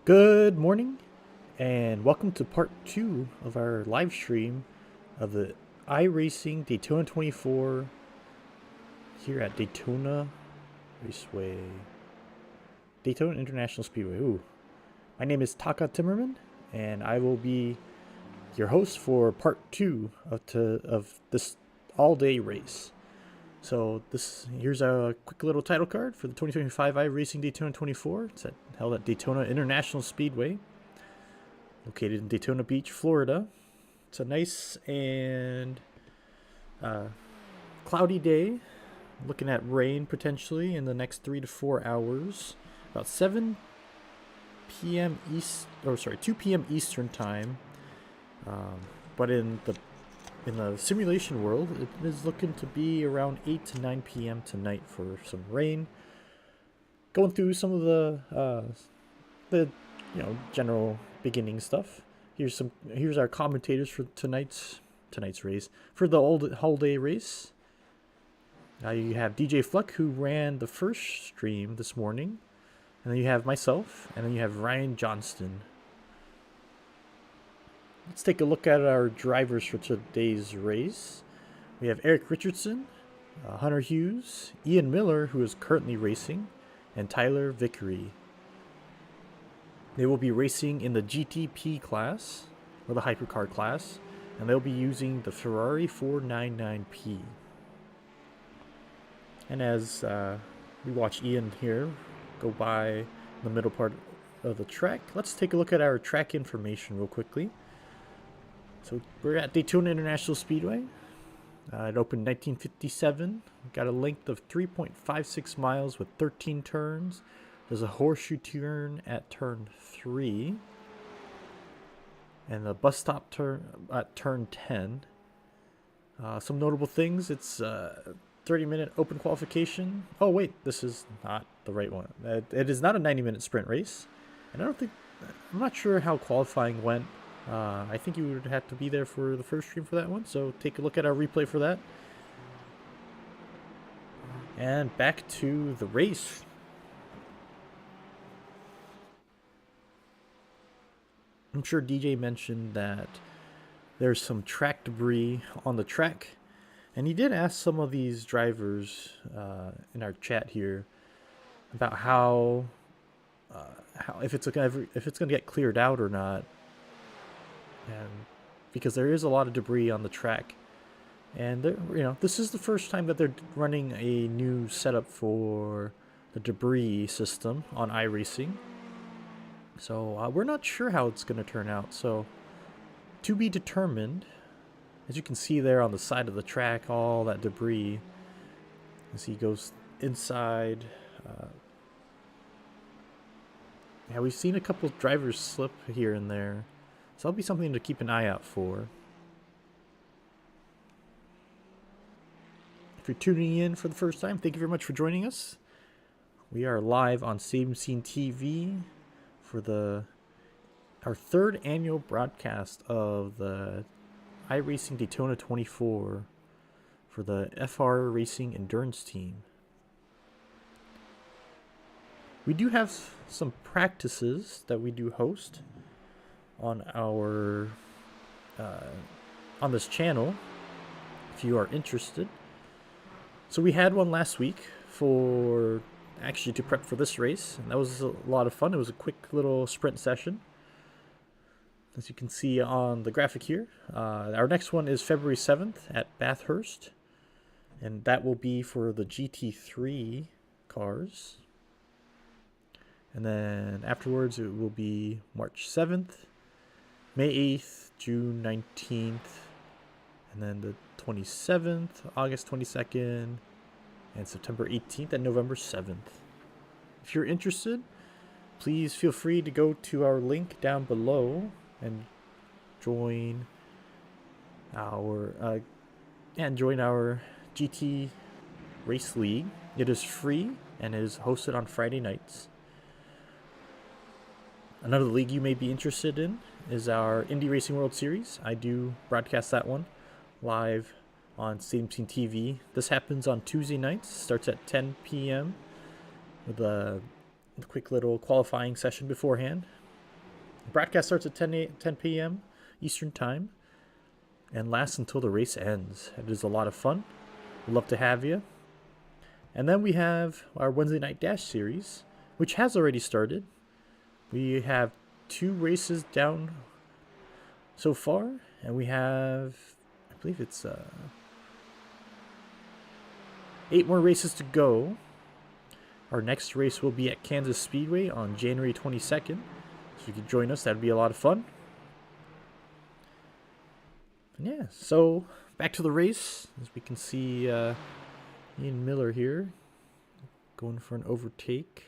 Good morning, and welcome to part 2 of our live stream of the iRacing Daytona 24 here at Daytona Raceway. Daytona International Speedway. Ooh. My name is Takato Timmerman, and I will be your host for part 2 of this all-day race. So here's a quick little title card for the 2025 iRacing Daytona 24. It's held at Daytona International Speedway, located in Daytona Beach, Florida. It's a nice and cloudy day. Looking at rain potentially in the next 3 to 4 hours. About 2 p.m. Eastern time. But in the simulation world, it is looking to be around 8 to 9 p.m. tonight for some rain. Going through some of the general beginning stuff. Here's our commentators for tonight's race. For the whole day race, you have DJ Fluck, who ran the first stream this morning, and then you have myself, and then you have Ryan Johnston. Let's take a look at our drivers for today's race. We have Eric Richardson, Hunter Hughes, Ian Miller, who is currently racing, and Tyler Vickery. They will be racing in the GTP class, or the hypercar class, and they'll be using the Ferrari 499P. And as we watch Ian here go by the middle part of the track, let's take a look at our track information real quickly. So we're at Daytona International Speedway. It opened in 1957. Got a length of 3.56 miles with 13 turns. There's a horseshoe turn at turn 3. And the bus stop turn at turn 10. Some notable things. It's 30-minute open qualification. Oh, wait. This is not the right one. It is not a 90-minute sprint race. And I'm not sure how qualifying went. I think you would have to be there for the first stream for that one, so take a look at our replay for that. And back to the race. I'm sure DJ mentioned that there's some track debris on the track, and he did ask some of these drivers in our chat here about how if it's gonna get cleared out or not. And because there is a lot of debris on the track, and this is the first time that they're running a new setup for the debris system on iRacing, so we're not sure how it's going to turn out, so to be determined. As you can see there on the side of the track, all that debris as he goes inside. Yeah, we've seen a couple drivers slip here and there. So that'll be something to keep an eye out for. If you're tuning in for the first time, thank you very much for joining us. We are live on Same Scene TV for our third annual broadcast of the iRacing Daytona 24 for the FR Racing Endurance Team. We do have some practices that we do host on our on this channel if you are interested. So we had one last week to prep for this race, and that was a lot of fun. It was a quick little sprint session, as you can see on the graphic here. Our next one is February 7th at Bathurst, and that will be for the GT3 cars. And then afterwards it will be March 7th, May 8th, June 19th, and then the 27th, August 22nd, and September 18th and November 7th. If you're interested, please feel free to go to our link down below and join our GT Race League. It is free and is hosted on Friday nights. Another league you may be interested in is our Indy Racing World Series. I do broadcast that one live on Same Scene TV. This happens on Tuesday nights, starts at 10 p.m. with a quick little qualifying session beforehand. Broadcast starts at 10 p.m. Eastern Time and lasts until the race ends. It is a lot of fun. We'd love to have you. And then we have our Wednesday Night Dash series, which has already started. We have 2 races down so far, and we have, I believe it's 8 more races to go. Our next race will be at Kansas Speedway on January 22nd. So if you could join us, that'd be a lot of fun. And yeah, so back to the race. As we can see Ian Miller here going for an overtake.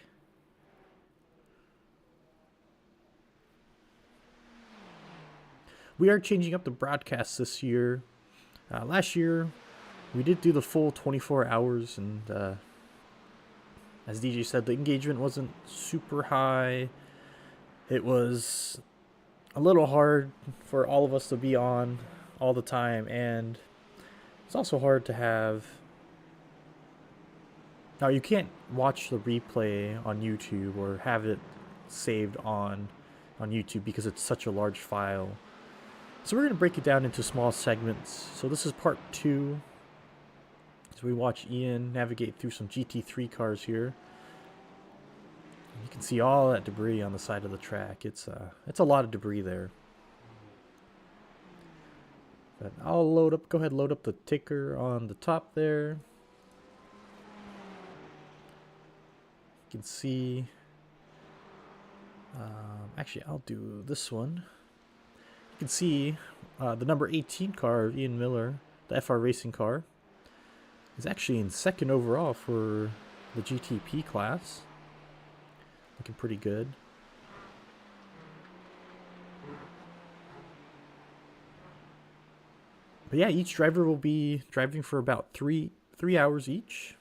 We are changing up the broadcast this year. Last year, we did do the full 24 hours, and as DJ said, the engagement wasn't super high. It was a little hard for all of us to be on all the time, and it's also hard to have... Now, you can't watch the replay on YouTube or have it saved on YouTube because it's such a large file. So we're going to break it down into small segments. So this is part 2. So we watch Ian navigate through some GT3 cars here. You can see all that debris on the side of the track. It's a lot of debris there. But I'll go ahead and load up the ticker on the top there. You can see, actually I'll do this one. You can see the number 18 car of Ian Miller, the FR Racing car, is actually in 2nd overall for the GTP class. Looking pretty good. But yeah, each driver will be driving for about three hours each.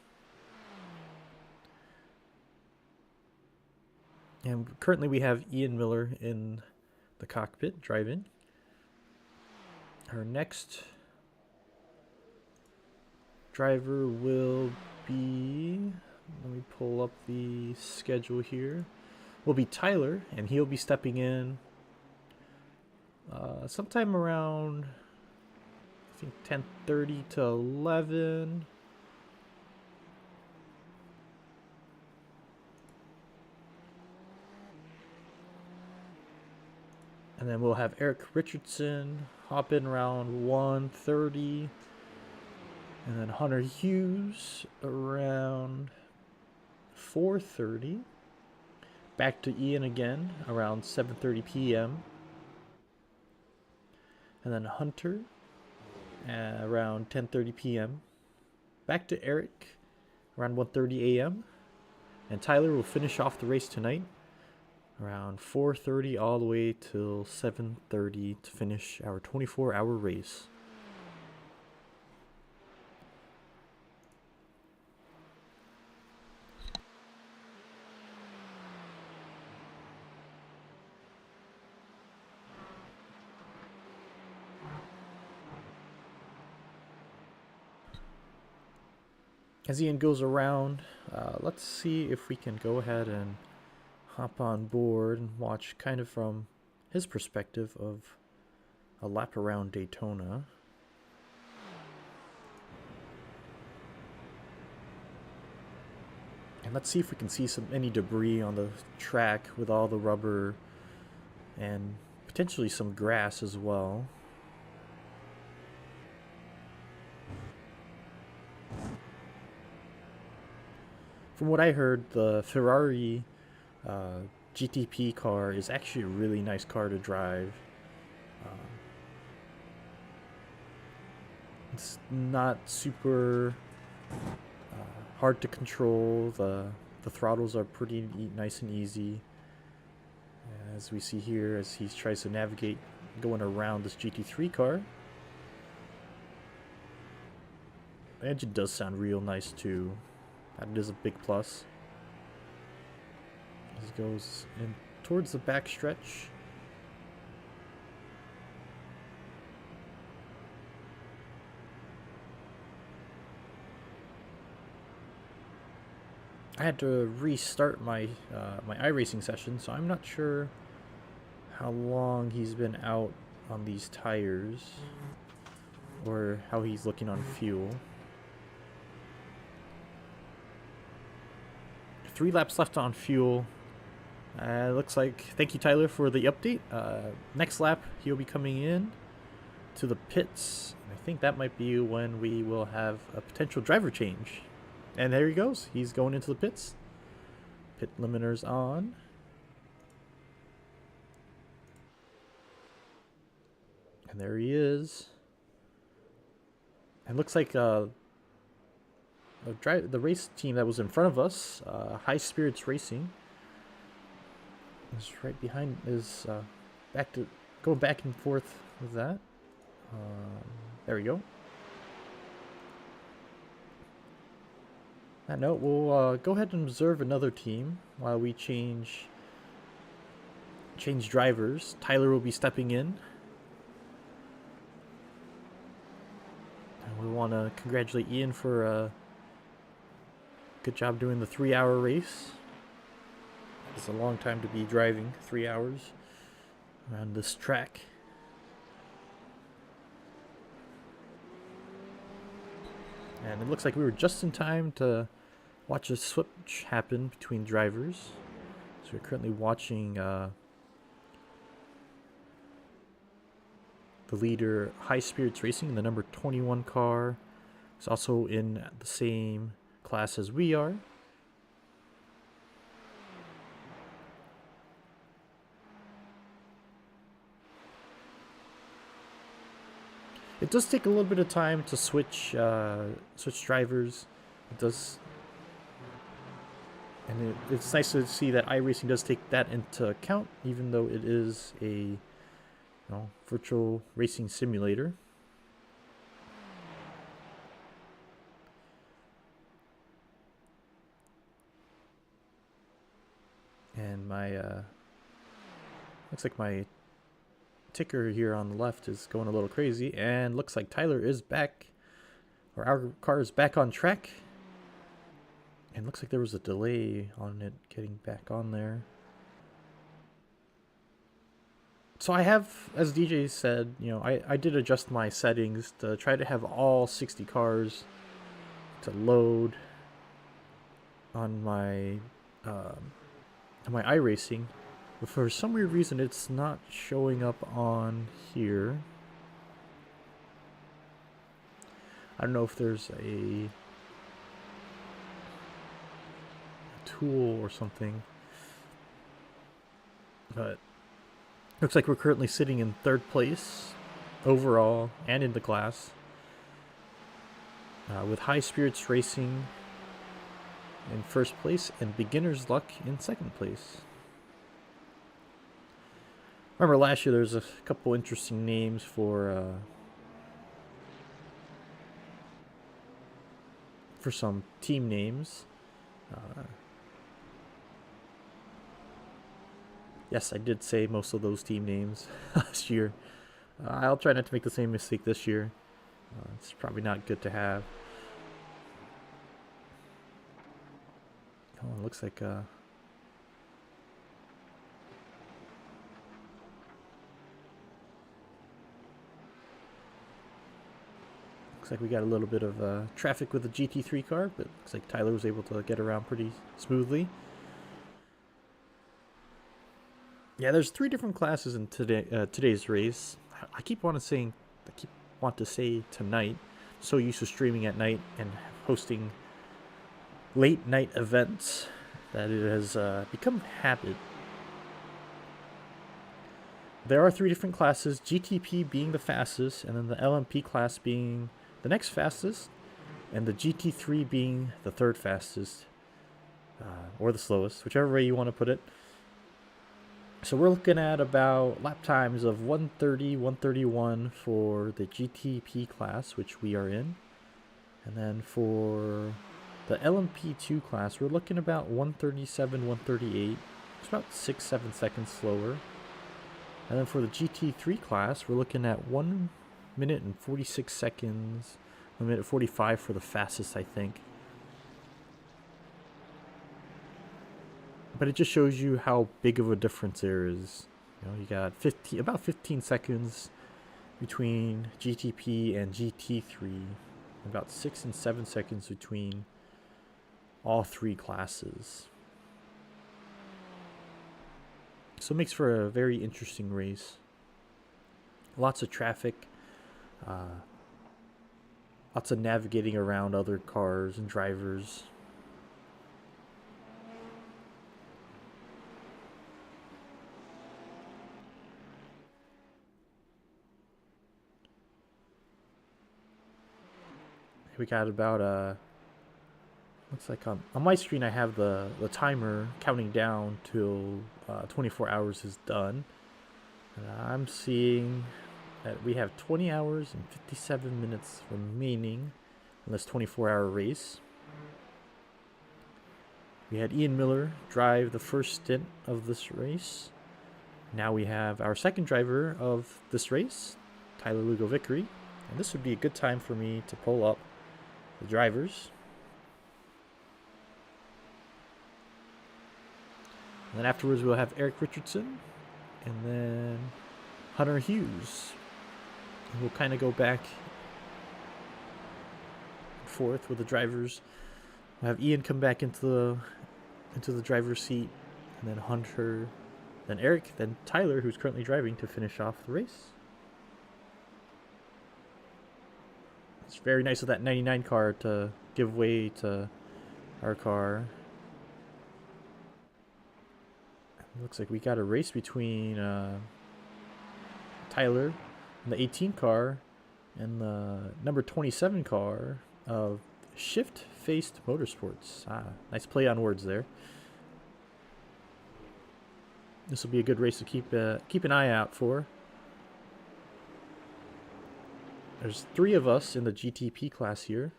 And currently we have Ian Miller in the cockpit driving. Our next driver will be, let me pull up the schedule here, will be Tyler, and he'll be stepping in sometime around, I think, 10:30 to 11. And then we'll have Eric Richardson hop in around 1:30. And then Hunter Hughes around 4:30. Back to Ian again around 7:30 p.m. And then Hunter around 10:30 p.m. Back to Eric around 1:30 a.m. And Tyler will finish off the race tonight around 4:30 all the way till 7:30 to finish our 24-hour race. As Ian goes around, let's see if we can go ahead and hop on board and watch kind of from his perspective of a lap around Daytona. And let's see if we can see any debris on the track with all the rubber and potentially some grass as well. From what I heard, the Ferrari GTP car is actually a really nice car to drive. It's not super hard to control. The throttles are pretty nice and easy. As we see here, as he tries to navigate going around this GT3 car. The engine does sound real nice too. That is a big plus. As he goes in towards the back stretch. I had to restart my my iRacing session, so I'm not sure how long he's been out on these tires, or how he's looking on fuel. 3 laps left on fuel. Looks like, thank you Tyler for the update. Next lap he'll be coming in to the pits. I think that might be when we will have a potential driver change. And there he goes. He's going into the pits. Pit limiters on. And there he is. It looks like the race team that was in front of us, High Spirits Racing, is right behind. Is going back and forth with that. There we go. That note, we'll go ahead and observe another team while we change drivers. Tyler will be stepping in. And we want to congratulate Ian for a good job doing the 3-hour race. It's a long time to be driving, 3 hours around this track. And it looks like we were just in time to watch a switch happen between drivers. So we're currently watching the leader, High Spirits Racing, the number 21 car. It's also in the same class as we are. It does take a little bit of time to switch drivers. It does, and it's nice to see that iRacing does take that into account, even though it is a virtual racing simulator. And my looks like my ticker here on the left is going a little crazy, and looks like Tyler is back, or our car is back on track. And looks like there was a delay on it getting back on there. So I have, as DJ said, I did adjust my settings to try to have all 60 cars to load on my iRacing. But for some weird reason, it's not showing up on here. I don't know if there's a tool or something. But looks like we're currently sitting in 3rd place overall and in the class. With High Spirits Racing in 1st place and Beginner's Luck in 2nd place. Remember last year there was a couple interesting names for some team names. Yes, I did say most of those team names last year. I'll try not to make the same mistake this year. It's probably not good to have. Oh, it looks like we got a little bit of traffic with the GT3 car, but looks like Tyler was able to get around pretty smoothly. Yeah, there's 3 different classes in today's race. I keep want to say tonight. I'm so used to streaming at night and hosting late night events that it has become a habit. There are 3 different classes, GTP being the fastest, and then the LMP class being the next fastest, and the GT3 being the 3rd fastest, or the slowest, whichever way you want to put it. So we're looking at about lap times of 1:30, 1:31 for the GTP class, which we are in. And then for the LMP2 class, we're looking about 1:37, 1:38. It's about 6-7 seconds slower. And then for the GT3 class, we're looking at 1 minute and 46 seconds, 1 minute 45 for the fastest, I think. But it just shows you how big of a difference there is You know, you got about 15 seconds between GTP and GT3, about 6 and 7 seconds between all three classes. So it makes for a very interesting race. Lots of traffic, lots of navigating around other cars and drivers. We got about looks like on my screen I have the timer counting down till 24 hours is done, and I'm seeing that we have 20 hours and 57 minutes remaining in this 24-hour race. We had Ian Miller drive the first stint of this race. Now we have our second driver of this race, Tyler Lugo Vickery, and this would be a good time for me to pull up the drivers. And then afterwards we'll have Eric Richardson and then Hunter Hughes. And we'll kind of go back and forth with the drivers. We'll have Ian come back into the driver's seat, and then Hunter, then Eric, then Tyler, who's currently driving, to finish off the race. It's very nice of that 99 car to give way to our car. It looks like we got a race between Tyler and the 18 car and the number 27 car of Shift-Faced Motorsports. Nice play on words there. This will be a good race to keep an eye out for. There's 3 of us in the GTP class here.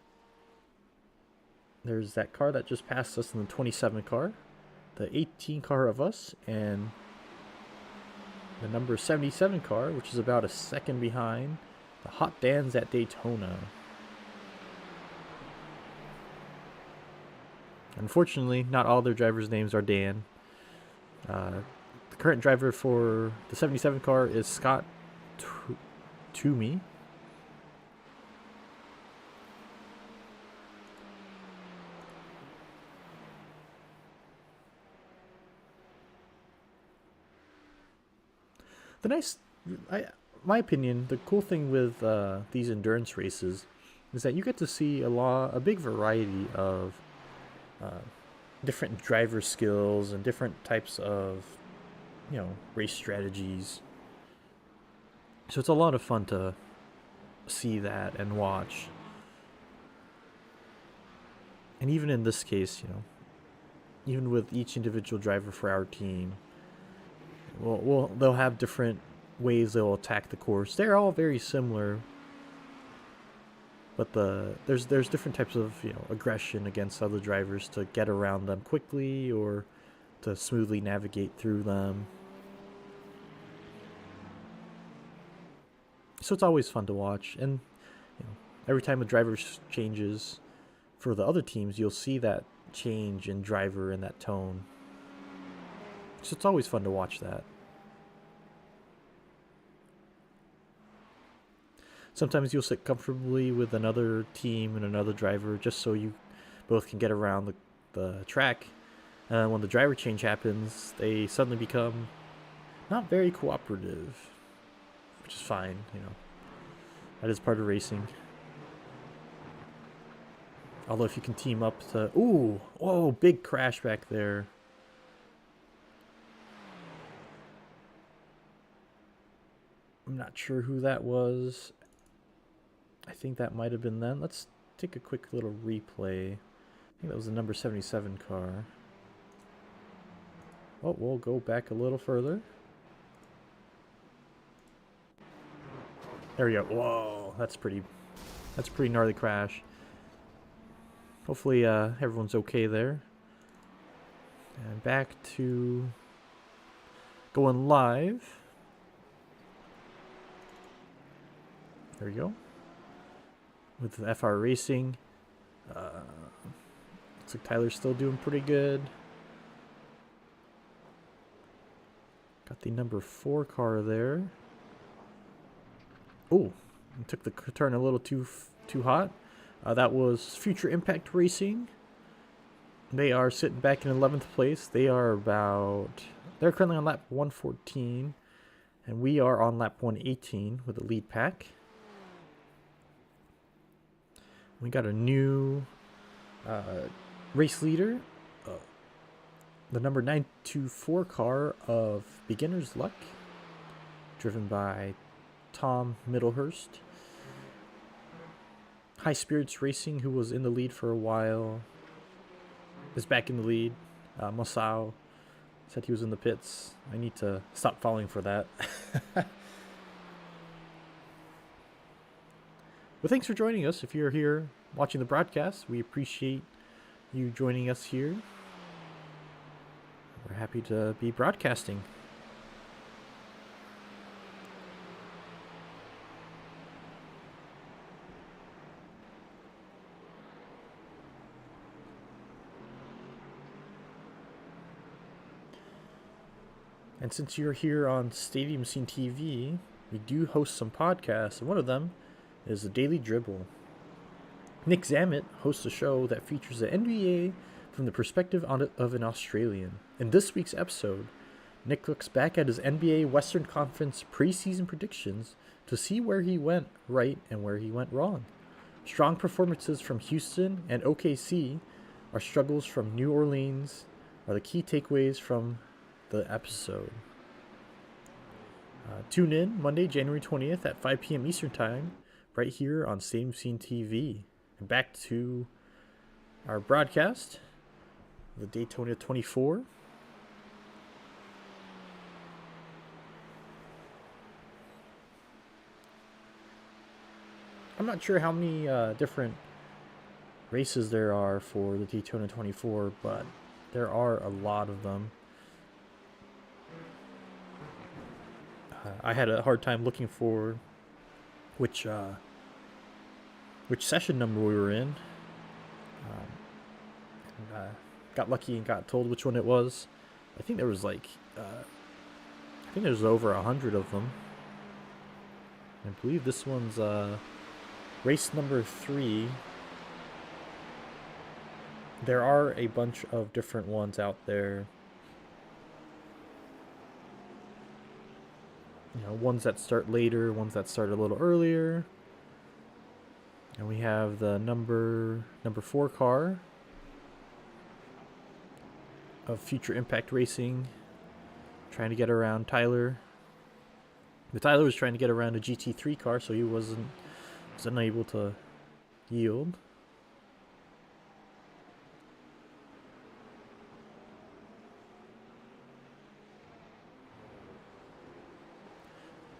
There's that car that just passed us in the 27 car, the 18 car of us, and the number 77 car, which is about a second behind the Hot Dans at Daytona. Unfortunately, not all their drivers' names are Dan. The current driver for the 77 car is Scott Toomey. My opinion, the cool thing with these endurance races is that you get to see a big variety of different driver skills and different types of, race strategies. So it's a lot of fun to see that and watch. And even in this case, even with each individual driver for our team, they'll have different ways they'll attack the course. They're all very similar, but there's different types of aggression against other drivers to get around them quickly or to smoothly navigate through them. So it's always fun to watch, and every time a driver changes for the other teams, you'll see that change in driver and that tone. So it's always fun to watch that. Sometimes you'll sit comfortably with another team and another driver just so you both can get around the track. When the driver change happens, they suddenly become not very cooperative, which is fine, That is part of racing. Although if you can team up to... Ooh! Whoa! Big crash back there. I'm not sure who that was. I think that might have been them. Let's take a quick little replay. I think that was the number 77 car. Oh, we'll go back a little further. There we go. Whoa, that's pretty gnarly crash. Hopefully everyone's okay there. And back to going live. There we go. With the FR Racing. Looks like Tyler's still doing pretty good. Got got the number 4 car there. Oh, took the turn a little too hot. That was Future Impact Racing. They are sitting back in 11th place. They're currently on lap 114, and we are on lap 118 with the lead pack. We got a new race leader, the number 924 car of Beginner's Luck, driven by Tom Middlehurst. High Spirits Racing, who was in the lead for a while, is back in the lead. Masao said he was in the pits. I need to stop falling for that. Well, thanks for joining us. If you're here watching the broadcast, we appreciate you joining us here. We're happy to be broadcasting. And since you're here on Stadium Scene TV, we do host some podcasts, and one of them is the Daily Dribble. Nick Zammit hosts a show that features the NBA from the perspective of an Australian. In this week's episode, Nick looks back at his NBA Western Conference preseason predictions to see where he went right and where he went wrong. Strong performances from Houston and OKC, our struggles from New Orleans are the key takeaways from the episode. Tune in Monday, January 20th at 5 p.m. Eastern Time, right here on Stadium Scene TV. And back to our broadcast, the Daytona 24. I'm not sure how many different races there are for the Daytona 24, but there are a lot of them. I had a hard time looking for which session number we were in. Got lucky and got told which one it was. I think there was over 100 of them. I believe this one's race number 3. There are a bunch of different ones out there. You know, ones that start later, ones that start a little earlier. And we have the number 4 car of Future Impact Racing, trying to get around Tyler. But Tyler was trying to get around a GT3 car, so he was unable to yield.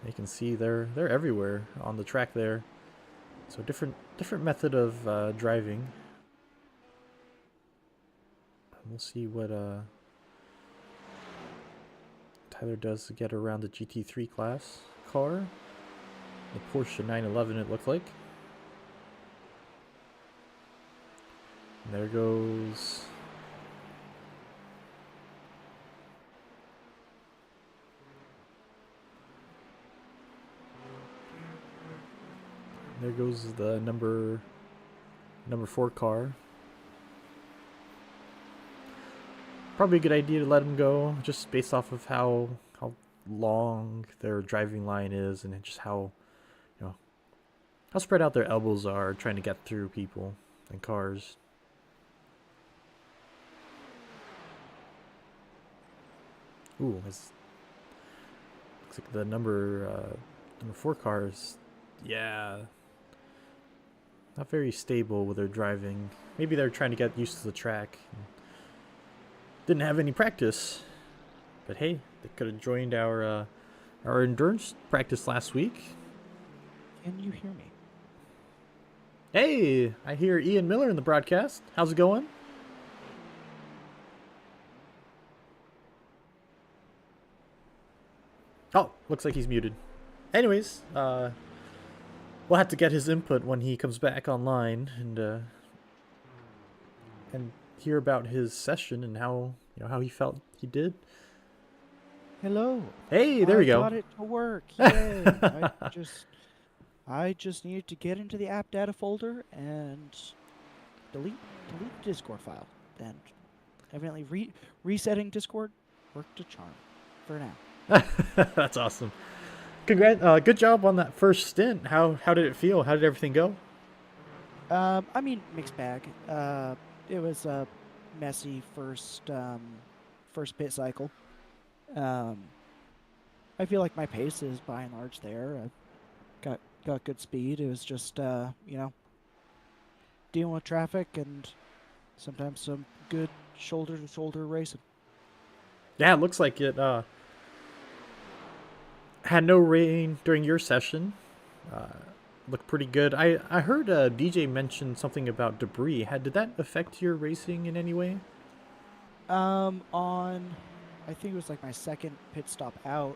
You can see they're everywhere on the track there. So different method of driving. We'll see what Tyler does to get around the GT3 class car. The Porsche 911, it looked like. And there goes the number 4 car. Probably a good idea to let him go, just based off of how long their driving line is, and just how spread out their elbows are trying to get through people and cars. Ooh, looks like the number 4 car is, not very stable with their driving. Maybe they're trying to get used to the track. Didn't have any practice. But hey, they could have joined our endurance practice last week. Can you hear me? Hey, I hear Ian Miller in the broadcast. How's it going? Oh, looks like he's muted. Anyways, we'll have to get his input when he comes back online and hear about his session and how he felt he did. Hello. Hey, there I we go. got it to work. Yay. I just needed to get into the app data folder and delete delete the Discord file. And evidently resetting Discord worked a charm for now. That's awesome. Good job on that first stint. How did it feel? How did everything go? I mean, mixed bag. It was a messy first pit cycle. Um, I feel like my pace is by and large there. I've got good speed. It was just dealing with traffic and sometimes some good shoulder to shoulder racing. Yeah, it looks like it had no rain during your session. Uh, Looked pretty good. I heard DJ mention something about debris. Did that affect your racing in any way? On I think it was like my second pit stop out.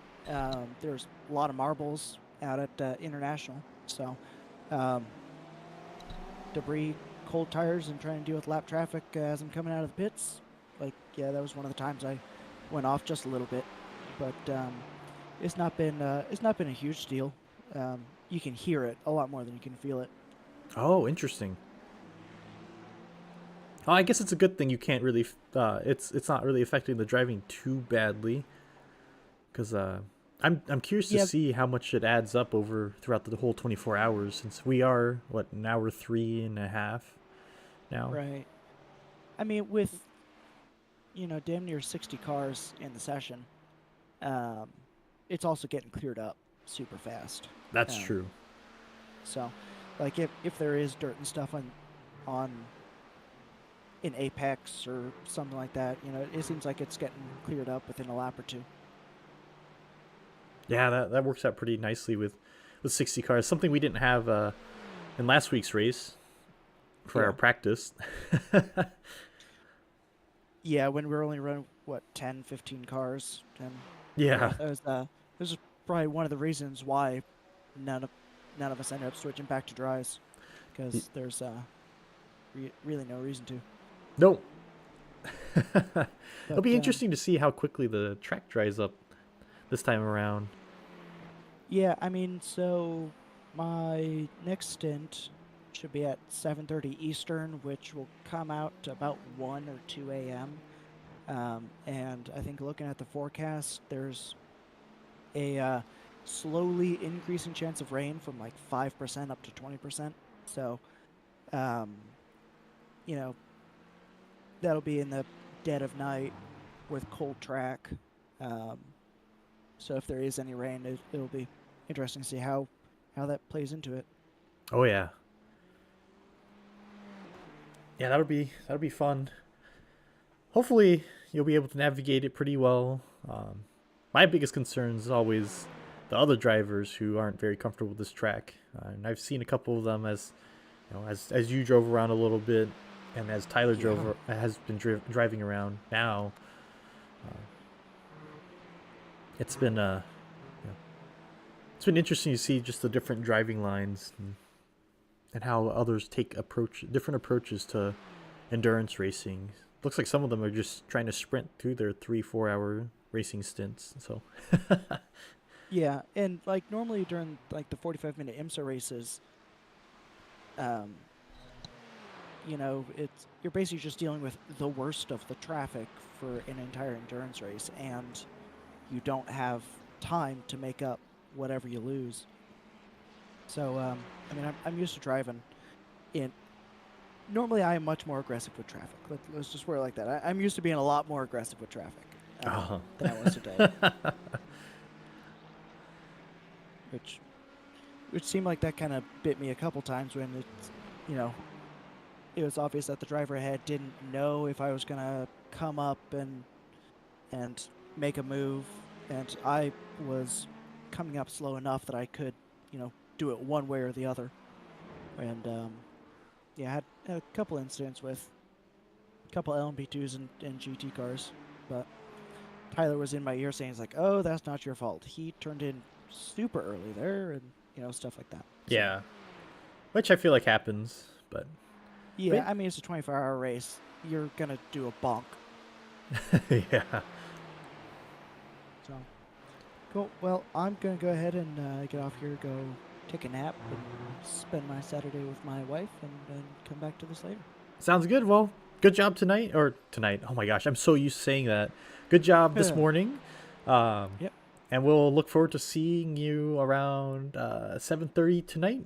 There's a lot of marbles out at International, so um, debris, cold tires, and trying to deal with lap traffic as I'm coming out of the pits. Like, yeah, that was one of the times I went off just a little bit, but it's not been a huge deal. You can hear it a lot more than you can feel it. Oh, interesting. Oh, I guess it's a good thing you can't really. It's not really affecting the driving too badly, because I'm curious to Yeah, see how much it adds up over throughout the whole 24 hours. Since we are what an hour 3.5 now. right. I mean, with damn near 60 cars in the session, um, it's also getting cleared up super fast. That's Um, true. so, like if there is dirt and stuff on in Apex or something like that, it seems like it's getting cleared up within a lap or two. Yeah, that works out pretty nicely with 60 cars. Something we didn't have in last week's race for our Yeah. practice. Yeah, when we were only running 10, 15 cars, and Yeah. this is probably one of the reasons why none of us ended up switching back to dries, because there's really no reason to. No. It'll But be interesting to see how quickly the track dries up this time around. yeah, I mean, so my next stint should be at 7:30 Eastern, which will come out to about 1 or 2 a.m. And I think looking at the forecast, there's a slowly increasing chance of rain from like 5% up to 20%. So, um, you know, that'll be in the dead of night with cold track. Um, so if there is any rain, it'll be interesting to see how that plays into it. Oh yeah. Yeah, that'll be fun. Hopefully you'll be able to navigate it pretty well. My biggest concern is always the other drivers who aren't very comfortable with this track, and I've seen a couple of them as as you drove around a little bit, and as Tyler has been driving around now. Uh, it's been it's been interesting to see just the different driving lines and how others take different approaches to endurance racing. Looks like some of them are just trying to sprint through their 3-4 hour racing stints. So Yeah, and like normally during like the 45-minute IMSA races, you're basically just dealing with the worst of the traffic for an entire endurance race, and you don't have time to make up whatever you lose. So, I mean, I'm used to driving in. Normally, I am much more aggressive with traffic. Let's just word it like that. I'm used to being a lot more aggressive with traffic than I was today, which seemed like that kind of bit me a couple times when you know, it was obvious that the driver ahead didn't know if I was gonna come up and make a move, and I was coming up slow enough that I could, do it one way or the other. And yeah, I had a couple incidents with a couple LMP2s and GT cars, but Tyler was in my ear saying, "It's like, oh, that's not your fault. He turned in super early there," and stuff like that. So, yeah, which I feel like happens, but yeah, I mean, it's a 24-hour race. You're gonna do a bonk. yeah. So Cool. Well, I'm going to go ahead and get off here, go take a nap, and spend my Saturday with my wife, and then come back to this later. Sounds good. Well, good job tonight. Or tonight. Oh my gosh, I'm so used to saying that. Good job this morning. Yep. And we'll look forward to seeing you around 7:30 tonight.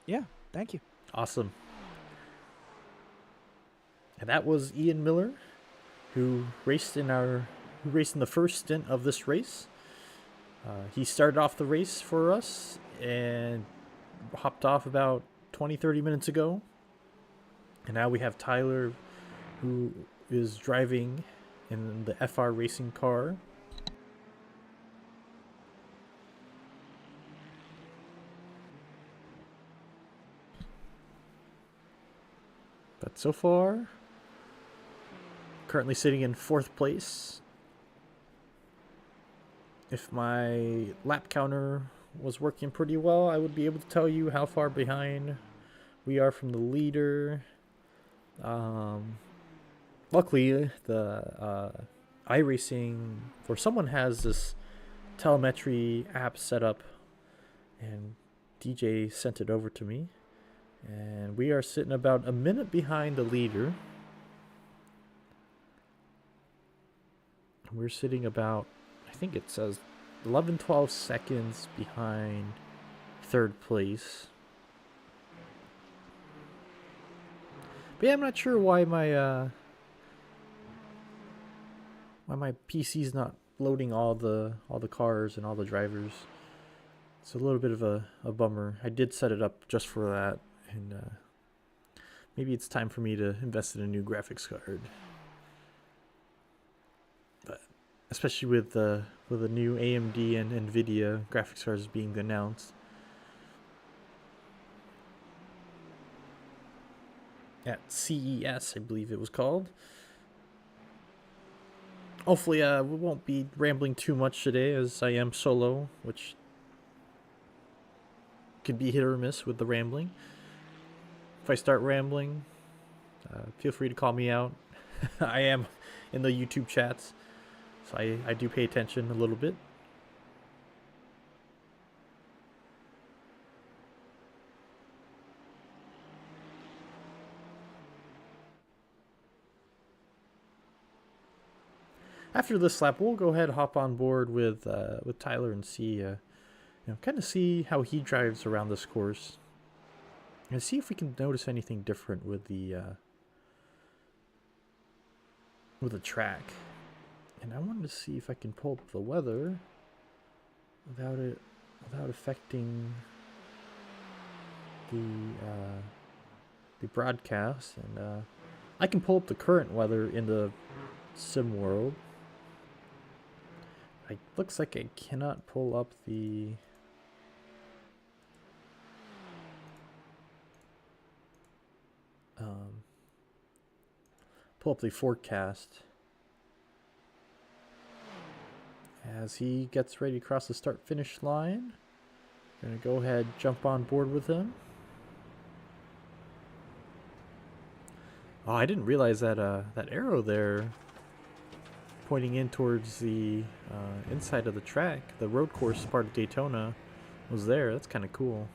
Yeah, thank you. Awesome. And that was Ian Miller, who raced in the first stint of this race. He started off the race for us and hopped off about 20-30 minutes ago. And now we have Tyler, who is driving in the FR racing car. But so far, currently sitting in 4th place. If my lap counter was working pretty well, I would be able to tell you how far behind we are from the leader. Luckily, the iRacing, or someone has this telemetry app set up, and DJ sent it over to me. And we are sitting about a minute behind the leader. We're sitting about, I think it says 11-12 seconds behind 3rd place. But yeah, I'm not sure why my PC's not loading all the cars and all the drivers. It's a little bit of a bummer. I did set it up just for that, and maybe it's time for me to invest in a new graphics card. But especially with the new AMD and NVIDIA graphics cards being announced. At CES, I believe it was called. Hopefully, we won't be rambling too much today, as I am solo, which could be hit or miss with the rambling. If I start rambling, feel free to call me out. I am in the YouTube chats, so I do pay attention a little bit. After this lap, we'll go ahead and hop on board with Tyler and see, kind of see how he drives around this course, and see if we can notice anything different with the track. And I wanted to see if I can pull up the weather without affecting the broadcast. And I can pull up the current weather in the sim world. It looks like I cannot pull up the forecast as he gets ready to cross the start finish line. Gonna go ahead, jump on board with him. Oh, I didn't realize that that arrow there pointing in towards the inside of the track, the road course part of Daytona, was there. That's kind of cool.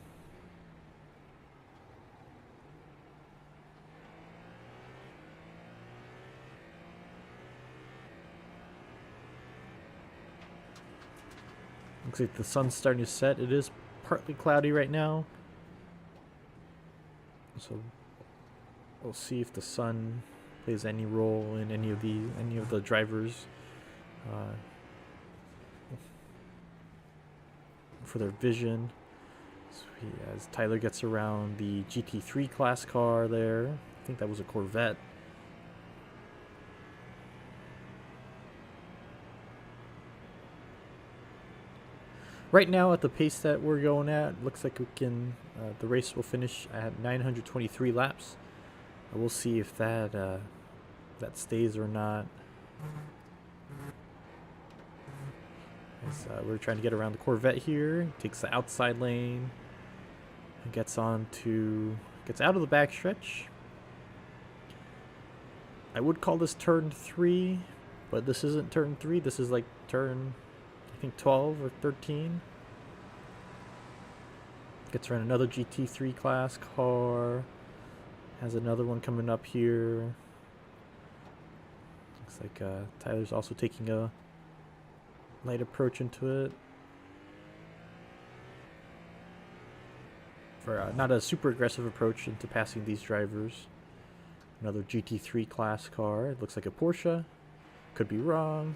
Looks like the sun's starting to set. It is partly cloudy right now, so we'll see if the sun plays any role in any of the drivers for their vision. So as Tyler gets around the GT3 class car there, I think that was a Corvette. Right now, at the pace that we're going at, looks like we can. The race will finish at 923 laps. We'll see if that stays or not. As, we're trying to get around the Corvette here. Takes the outside lane. And gets out of the backstretch. I would call this turn 3, but this isn't turn 3. This is like turn think 12 or 13. Gets around another GT3 class car. Has another one coming up here. Looks like Tyler's also taking a light approach into it. For not a super aggressive approach into passing these drivers. Another GT3 class car. It looks like a Porsche. Could be wrong.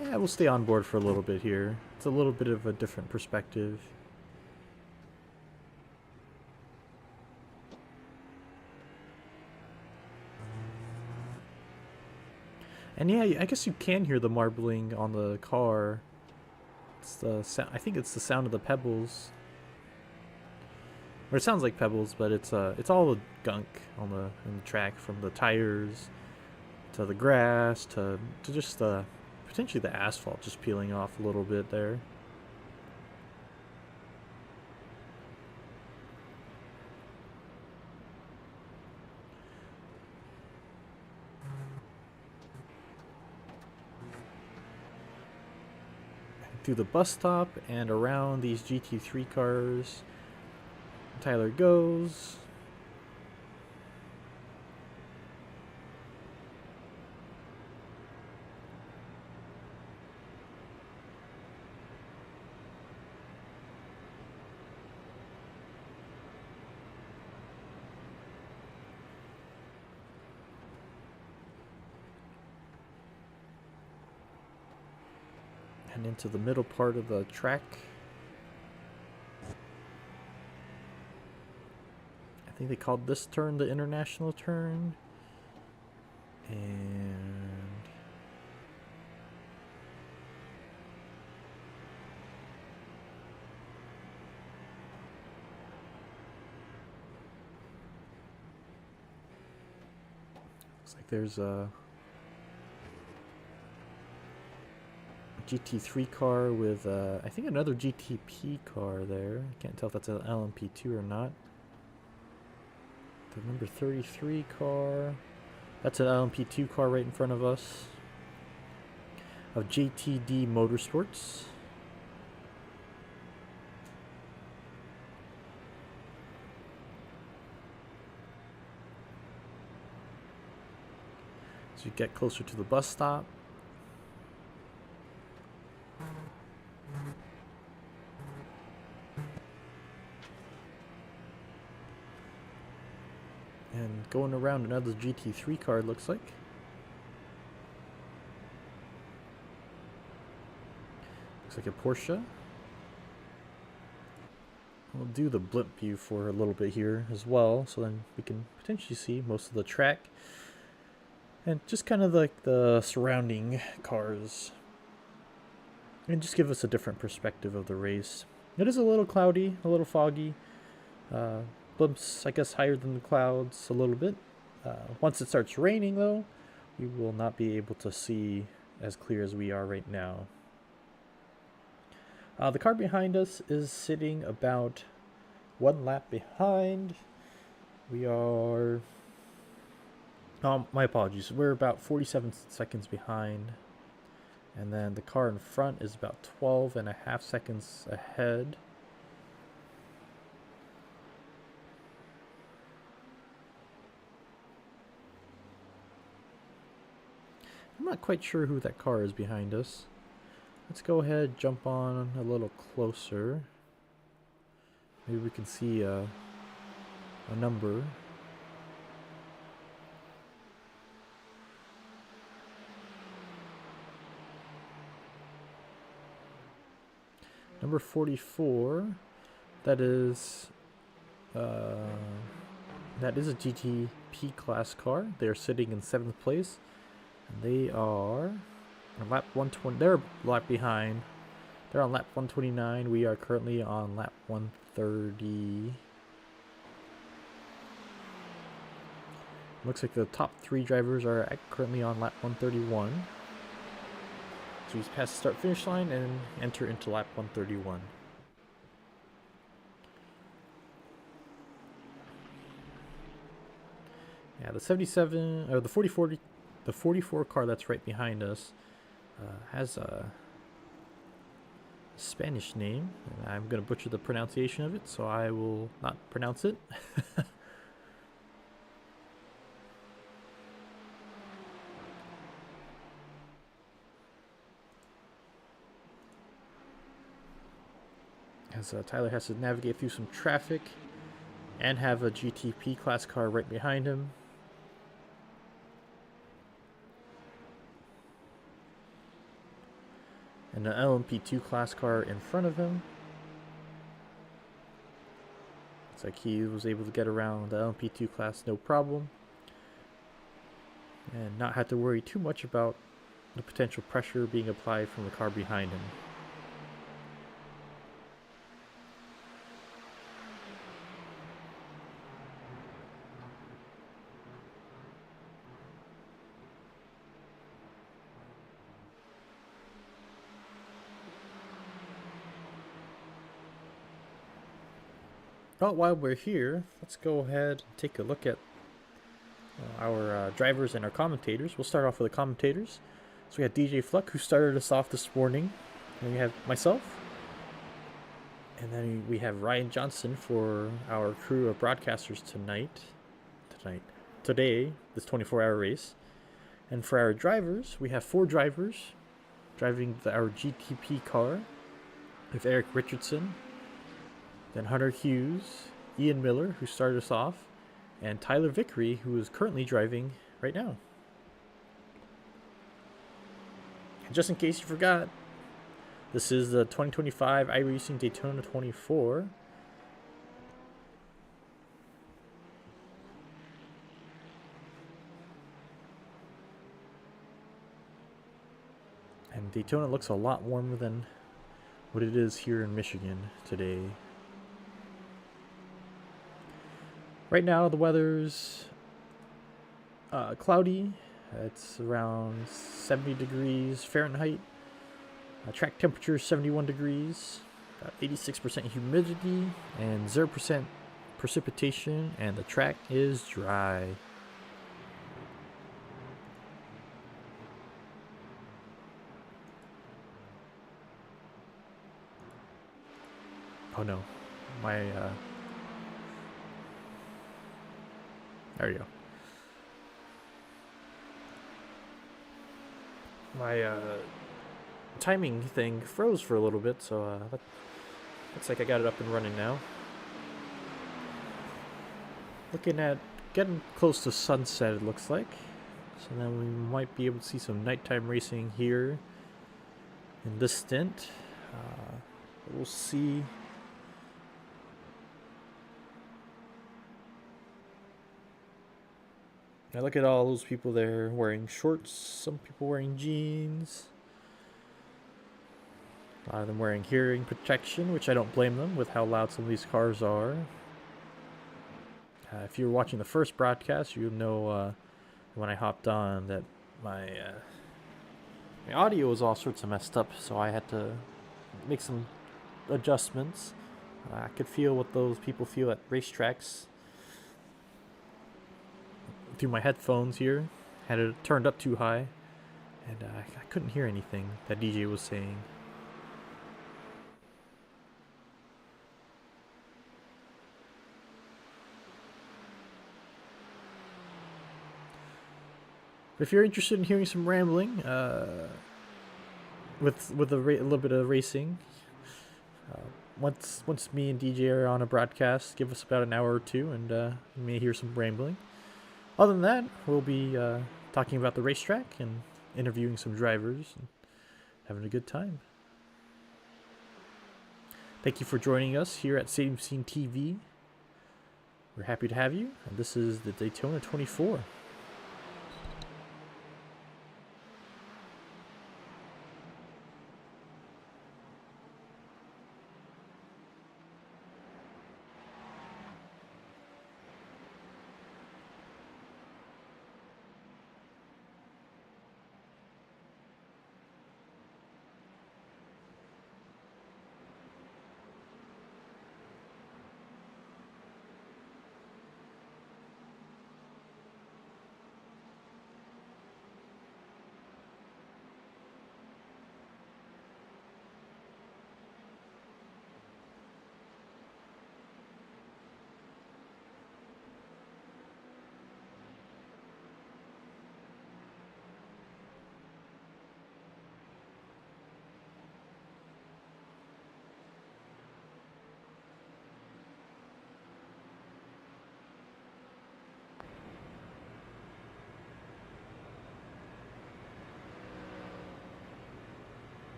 Yeah, we'll stay on board for a little bit here. It's a little bit of a different perspective. And yeah, I guess you can hear the marbling on the car. It's the sound. I think it's the sound of the pebbles. Or it sounds like pebbles, but it's all the gunk on the track, from the tires to the grass to just potentially the asphalt just peeling off a little bit there. Through the bus stop and around these GT3 cars, Tyler goes. And into the middle part of the track. I think they called this turn the international turn. And looks like there's a GT3 car with I think another GTP car there. I can't tell if that's an LMP2 or not. The number 33 car. That's an LMP2 car right in front of us. Of JTD Motorsports. So you get closer to the bus stop. And going around another GT3 car, it looks like. Looks like a Porsche. We'll do the blimp view for a little bit here as well, so then we can potentially see most of the track. And just kind of like the surrounding cars. And just give us a different perspective of the race. It is a little cloudy, a little foggy. Blimps, I guess, higher than the clouds a little bit. Once it starts raining, though, we will not be able to see as clear as we are right now. The car behind us is sitting about one lap behind. We are... my apologies. We're about 47 seconds behind. And then the car in front is about 12.5 seconds ahead. I'm not quite sure who that car is behind us. Let's go ahead, jump on a little closer. Maybe we can see a number. Number 44. That is a GTP class car. They're sitting in 7th place. And they are on lap 120. They're a lap behind. They're on lap 129. We are currently on lap 130. Looks like the top 3 drivers are currently on lap 131. So he's past the start finish line and enter into lap 131. Yeah, the 77 or the 44 car that's right behind us has a Spanish name, and I'm gonna butcher the pronunciation of it, so I will not pronounce it. As Tyler has to navigate through some traffic and have a GTP class car right behind him. And an LMP2 class car in front of him. Looks like he was able to get around the LMP2 class no problem. And not have to worry too much about the potential pressure being applied from the car behind him. But while we're here, let's go ahead and take a look at our drivers and our commentators. We'll start off with the commentators. So we had DJ Fluck, who started us off this morning. And we have myself. And then we have Ryan Johnston for our crew of broadcasters today, this 24-hour race. And for our drivers, we have 4 drivers driving our GTP car. We have Eric Richardson, then Hunter Hughes, Ian Miller, who started us off, and Tyler Vickery, who is currently driving right now. And just in case you forgot, this is the 2025 iRacing Daytona 24. And Daytona looks a lot warmer than what it is here in Michigan today. Right now, the weather's cloudy. It's around 70 degrees Fahrenheit. Track temperature is 71 degrees. 86% humidity and 0% precipitation. And the track is dry. Oh no. There you go. My timing thing froze for a little bit, so looks like I got it up and running now. Looking at getting close to sunset, it looks like. So then we might be able to see some nighttime racing here in this stint. We'll see. Now look at all those people there wearing shorts, some people wearing jeans. A lot of them wearing hearing protection, which I don't blame them with how loud some of these cars are. If you were watching the first broadcast, you know when I hopped on that my audio was all sorts of messed up, so I had to make some adjustments. I could feel what those people feel at racetracks through my headphones here. Had it turned up too high, and I couldn't hear anything that DJ was saying. If you're interested in hearing some rambling with a little bit of racing, once me and DJ are on a broadcast, give us about an hour or two, and you may hear some rambling. Other than that, we'll be talking about the racetrack and interviewing some drivers and having a good time. Thank you for joining us here at Stadium Scene TV. We're happy to have you, and this is the Daytona 24.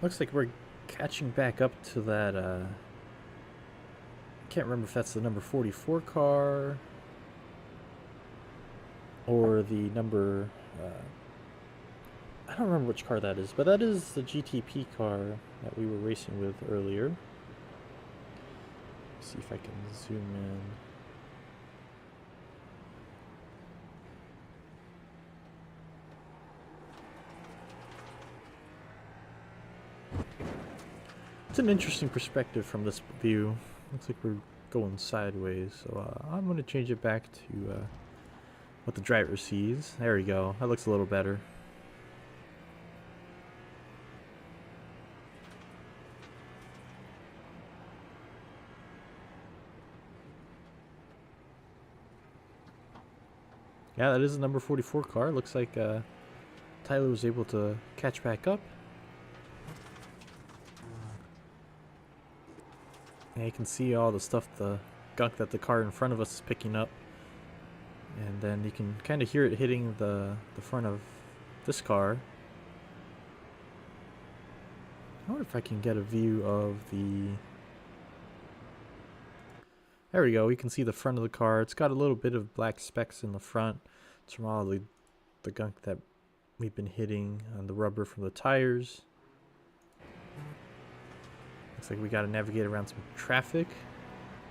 Looks like we're catching back up to that, I can't remember if that's the number 44 car or the number, I don't remember which car that is, but that is the GTP car that we were racing with earlier. Let's see if I can zoom in. It's an interesting perspective from this view. Looks like we're going sideways, so I'm going to change it back to what the driver sees. There we go. That looks a little better. Yeah, that is the number 44 car. Looks like Tyler was able to catch back up. And you can see all the stuff, the gunk that the car in front of us is picking up. And then you can kind of hear it hitting the front of this car. I wonder if I can get a view of the... There we go. You can see the front of the car. It's got a little bit of black specks in the front. It's from all the gunk that we've been hitting on the rubber from the tires. Looks like we got to navigate around some traffic.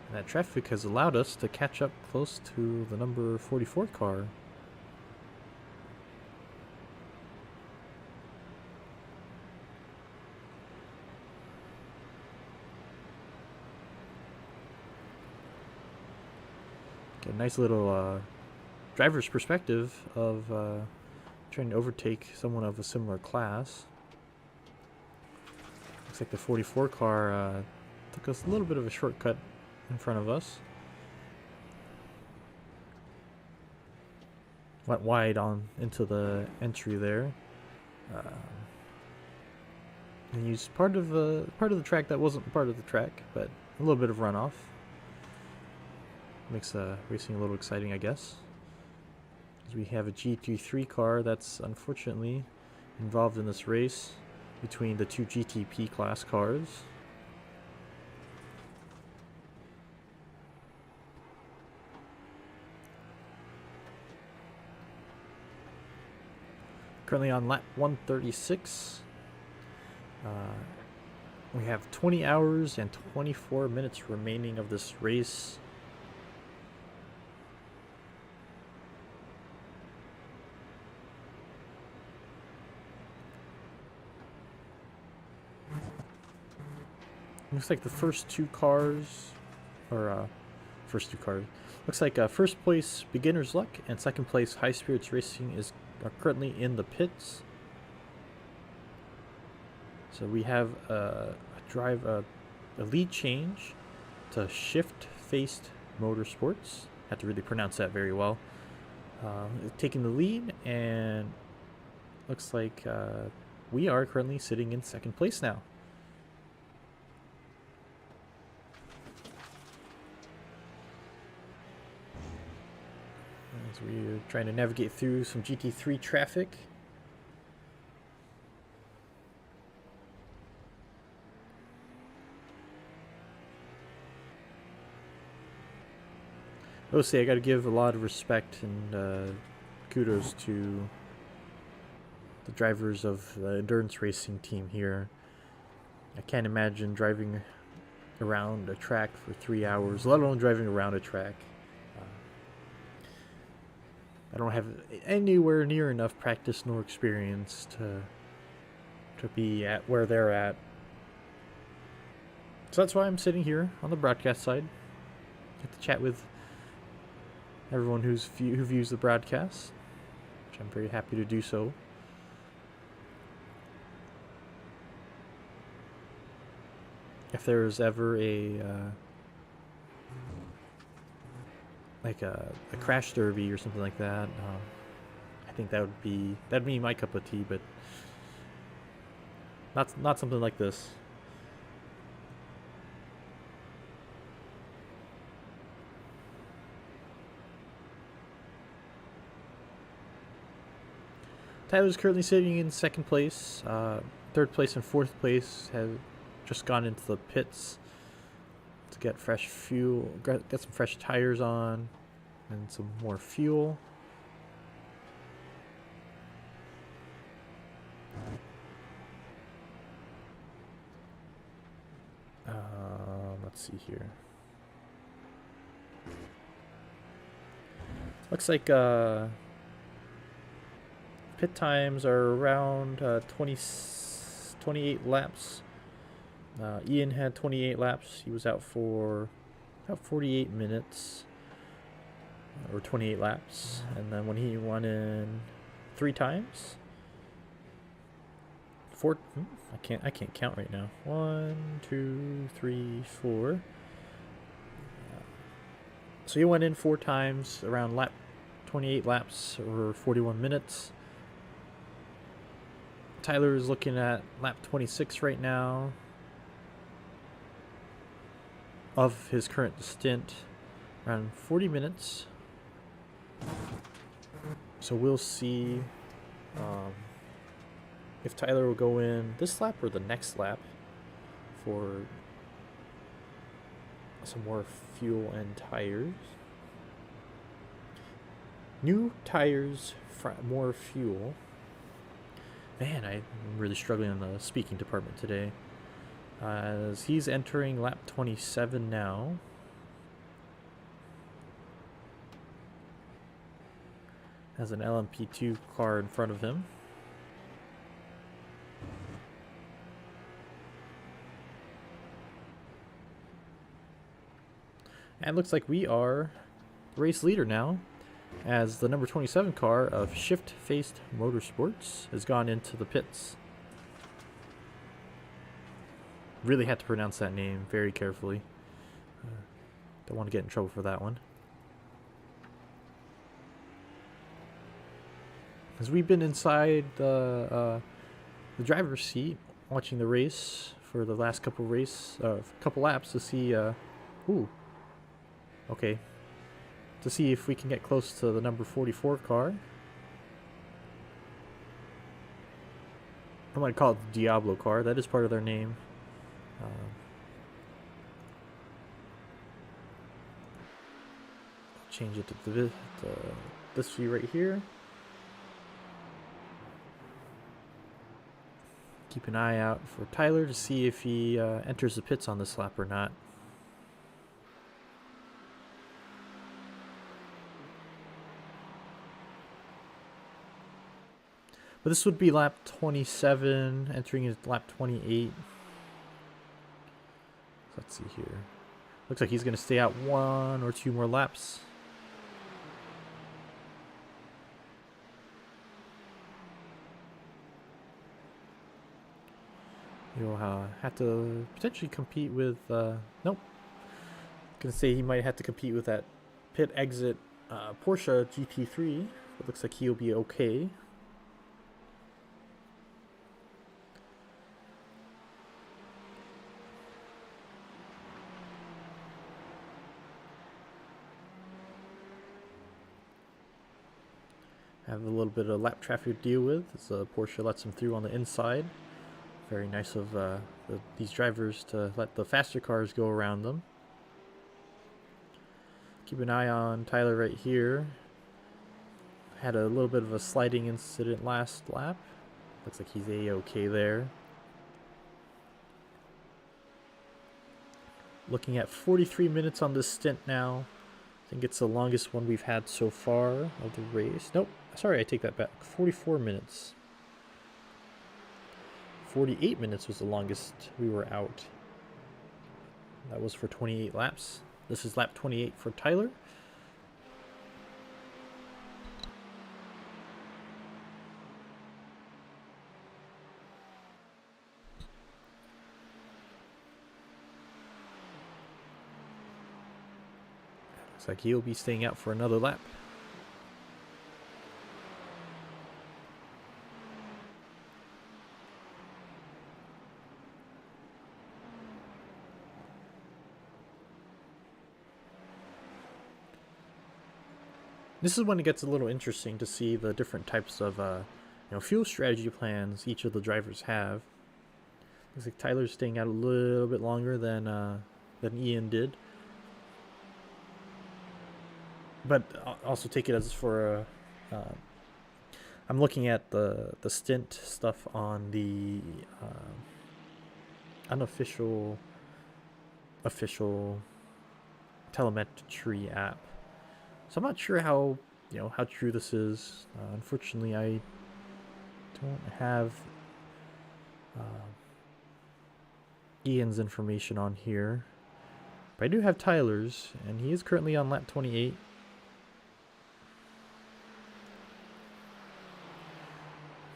And that traffic has allowed us to catch up close to the number 44 car. Get a nice little driver's perspective of trying to overtake someone of a similar class. Looks like the 44 car took us a little bit of a shortcut in front of us. Went wide on into the entry there. And used part of the track that wasn't part of the track, but a little bit of runoff. Makes racing a little exciting, I guess. Because we have a GT3 car that's unfortunately involved in this race between the two GTP class cars. Currently on lap 136. We have 20 hours and 24 minutes remaining of this race. Looks like the first two cars, looks like first place Beginner's Luck and second place High Spirits Racing are currently in the pits. So we have a lead change to Shift Faced Motorsports. Had to really pronounce that very well. Taking the lead, and looks like we are currently sitting in second place now. As we're trying to navigate through some GT3 traffic. Mostly, I got to give a lot of respect and kudos to the drivers of the endurance racing team here. I can't imagine driving around a track for 3 hours, let alone driving around a track. I don't have anywhere near enough practice nor experience to be at where they're at. So that's why I'm sitting here on the broadcast side. Get to chat with everyone who views the broadcast, which I'm very happy to do so. If there's ever a crash derby or something like that, I think that'd be my cup of tea, but not something like this. Tyler's currently sitting in second place. third place and fourth place have just gone into the pits to get fresh fuel, get some fresh tires on, and some more fuel. Let's see here. Looks like pit times are around 28 laps. Ian had 28 laps. He was out for about 48 minutes, or 28 laps. And then when he won in 3 times, I can't count right now. 1, 2, 3, 4. So he went in 4 times around 28 laps or 41 minutes. Tyler is looking at lap 26 right now of his current stint, around 40 minutes. So we'll see if Tyler will go in this lap or the next lap for some more fuel and tires. New tires, more fuel. Man, I'm really struggling in the speaking department today. As he's entering lap 27 now. Has an LMP2 car in front of him. And it looks like we are the race leader now, as the number 27 car of Shift-Faced Motorsports has gone into the pits. Really had to pronounce that name very carefully. Don't want to get in trouble for that one. As we've been inside the driver's seat watching the race for the last couple laps to see okay, to see if we can get close to the number 44 car. I might call it the Diablo car. That is part of their name. Change it to this view right here. Keep an eye out for Tyler to see if he enters the pits on this lap or not. But this would be lap 27, entering his lap 28. Let's see here. Looks like he's going to stay out 1 or 2 more laps. He'll have to potentially compete with... nope. Going to say he might have to compete with that pit exit Porsche GT3. It looks like he'll be okay. Have a little bit of lap traffic to deal with as Porsche lets him through on the inside. Very nice of these drivers to let the faster cars go around them. Keep an eye on Tyler right here. Had a little bit of a sliding incident last lap. Looks like he's A-okay there. Looking at 43 minutes on this stint now. I think it's the longest one we've had so far of the race. Nope, sorry, I take that back. 44 minutes. 48 minutes was the longest we were out. That was for 28 laps. This is lap 28 for Tyler. Looks like he'll be staying out for another lap. This is when it gets a little interesting to see the different types of fuel strategy plans each of the drivers have. Looks like Tyler's staying out a little bit longer than Ian did. But I'll also take it as for I'm looking at the stint stuff on the unofficial official telemetry app. So I'm not sure how how true this is. Unfortunately, I don't have Ian's information on here, but I do have Tyler's, and he is currently on lap 28.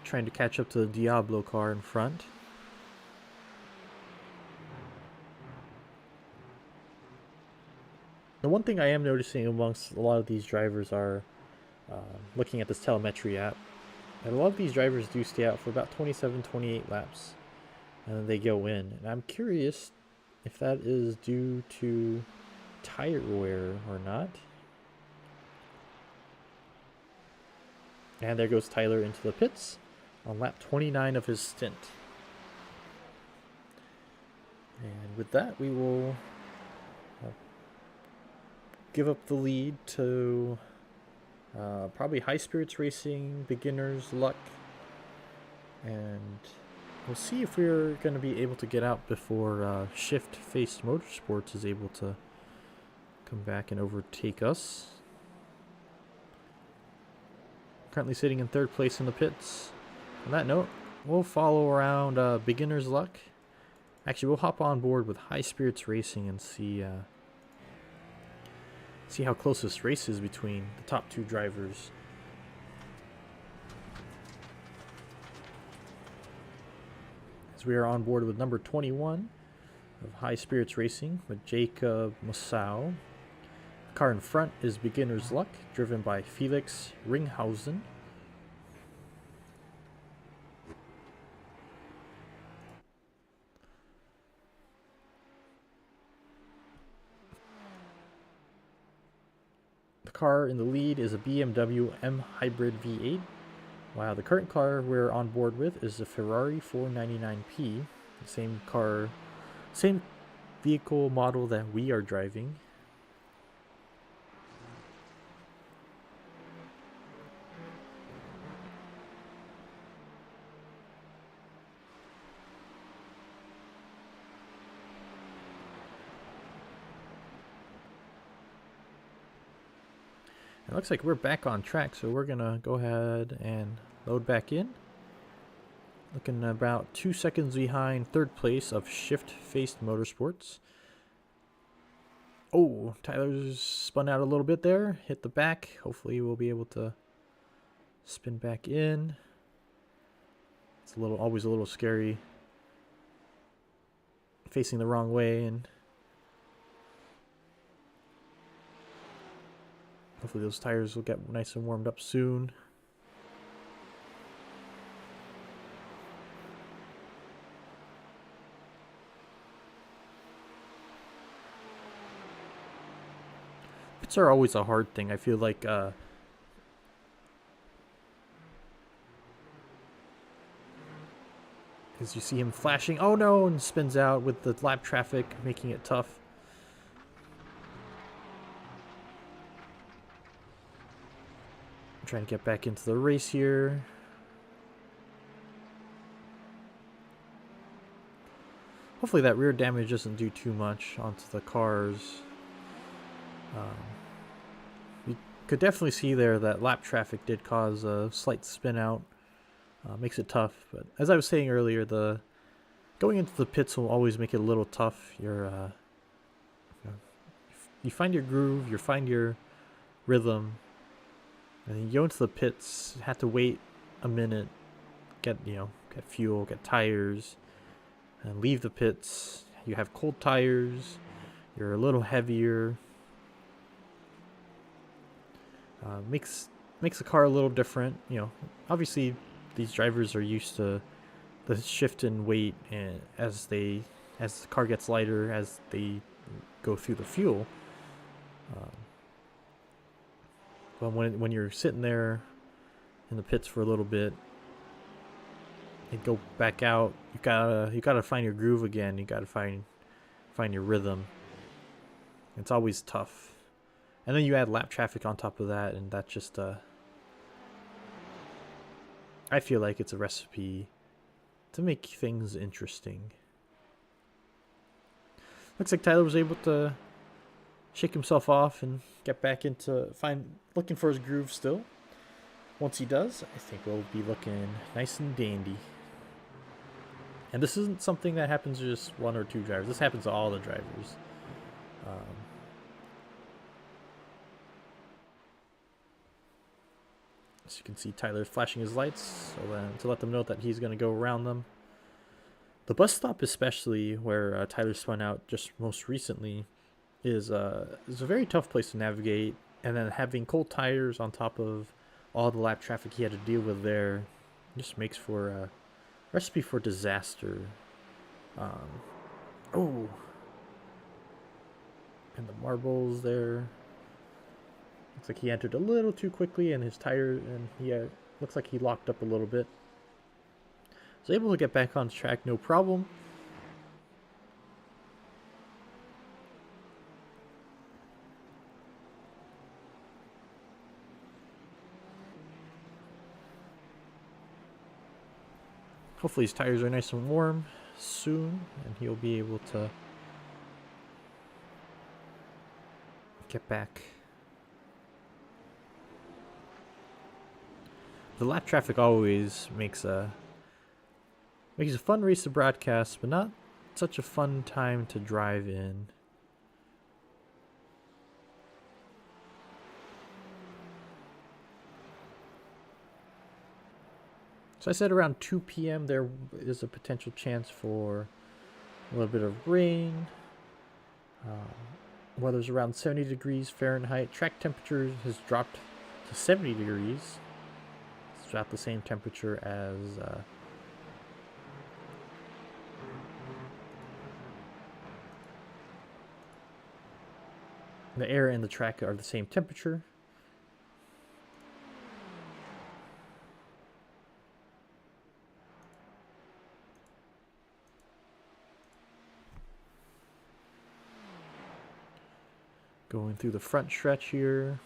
Trying to catch up to the Diablo car in front. The one thing I am noticing amongst a lot of these drivers are looking at this telemetry app, and a lot of these drivers do stay out for about 27, 28 laps, and then they go in. And I'm curious if that is due to tire wear or not. And there goes Tyler into the pits on lap 29 of his stint. And with that, we will give up the lead to probably High Spirits Racing, Beginners Luck, and we'll see if we're going to be able to get out before Shift Faced Motorsports is able to come back and overtake us. Currently sitting in third place in the pits. On that note, we'll follow around Beginner's Luck. Actually, we'll hop on board with High Spirits Racing and see how close this race is between the top two drivers. As we are on board with number 21 of High Spirits Racing with Jacob Massau. The car in front is Beginner's Luck, driven by Felix Ringhausen. The car in the lead is a BMW M Hybrid V8, while the current car we're on board with is a Ferrari 499P, the same car, same vehicle model that we are driving. It looks like we're back on track, so we're going to go ahead and load back in. Looking about 2 seconds behind third place of Shift Faced Motorsports. Oh, Tyler's spun out a little bit there, hit the back. Hopefully we'll be able to spin back in. It's always a little scary facing the wrong way, and hopefully those tires will get nice and warmed up soon. Pits are always a hard thing. I feel like as you see him flashing, oh no, and spins out with the lap traffic, making it tough. Trying to get back into the race here. Hopefully that rear damage doesn't do too much onto the cars. You could definitely see there that lap traffic did cause a slight spin out. Makes it tough, but as I was saying earlier, going into the pits will always make it a little tough. You find your groove, you find your rhythm, and then you go into the pits, have to wait a minute, get fuel, get tires, and leave the pits. You have cold tires, you're a little heavier. Makes the car a little different. Obviously these drivers are used to the shift in weight, and as the car gets lighter as they go through the fuel. But when you're sitting there in the pits for a little bit, and go back out. You gotta find your groove again. You gotta find your rhythm. It's always tough. And then you add lap traffic on top of that, and that just I feel like it's a recipe to make things interesting. Looks like Tyler was able to shake himself off and get back into looking for his groove still. Once he does, I think we'll be looking nice and dandy. And this isn't something that happens to just one or two drivers. This happens to all the drivers. As you can see, Tyler's flashing his lights to let them know that he's going to go around them. The bus stop, especially where Tyler spun out just most recently, is a very tough place to navigate. And then having cold tires on top of all the lap traffic he had to deal with there just makes for a recipe for disaster. And the marbles there. Looks like he entered a little too quickly, and his tire, and he looks like he locked up a little bit. Was able to get back on track, no problem. Hopefully his tires are nice and warm soon, and he'll be able to get back. The lap traffic always makes a fun race to broadcast, but not such a fun time to drive in. So I said around 2 p.m. there is a potential chance for a little bit of rain. Weather's around 70 degrees Fahrenheit. Track temperature has dropped to 70 degrees. It's about the same temperature as the air and the track are the same temperature. Going through the front stretch here.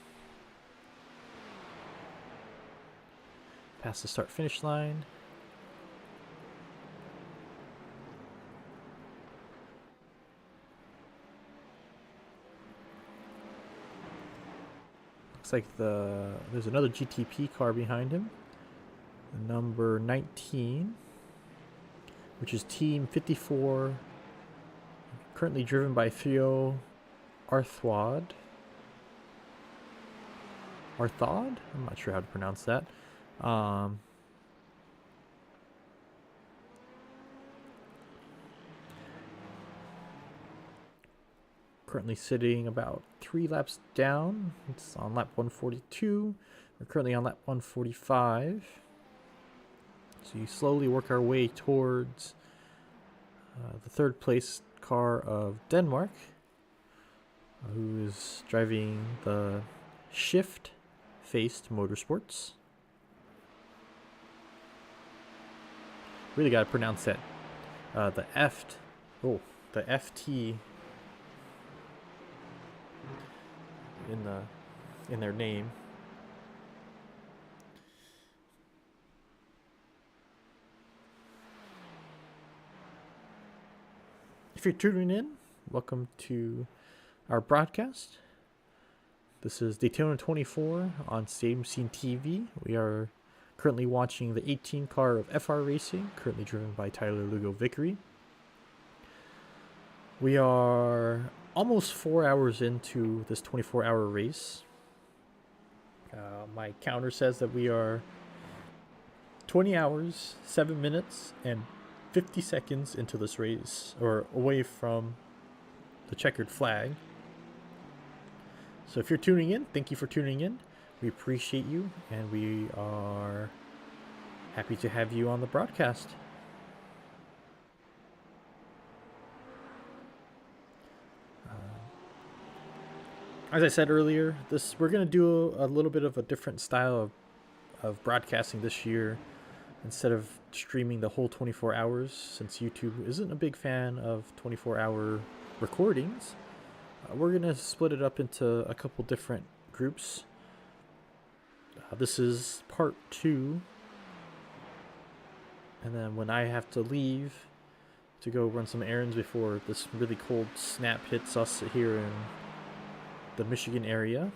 Past the start-finish line. Looks like there's another GTP car behind him. Number 19, which is Team 54, currently driven by Theo Arthod. I'm not sure how to pronounce that. Currently sitting about 3 laps down. It's on lap 142. We're currently on lap 145. So you slowly work our way towards the third place car of Denmark, who is driving the shift-faced motorsports. Really got to pronounce that. The FT in their name. If you're tuning in, welcome to our broadcast. This is Daytona 24 on Stadium Scene TV. We are currently watching the 18 car of FR Racing, currently driven by Tyler Lugo Vickery. We are almost 4 hours into this 24-hour race. My counter says that we are 20 hours, 7 minutes, and 50 seconds into this race, or away from the checkered flag. So if you're tuning in, thank you for tuning in. We appreciate you, and we are happy to have you on the broadcast. As I said earlier, we're going to do a little bit of a different style of broadcasting this year. instead of streaming the whole 24 hours, since YouTube isn't a big fan of 24-hour recordings, we're going to split it up into a couple different groups. This is part 2. And then when I have to leave to go run some errands before this really cold snap hits us here in the Michigan area,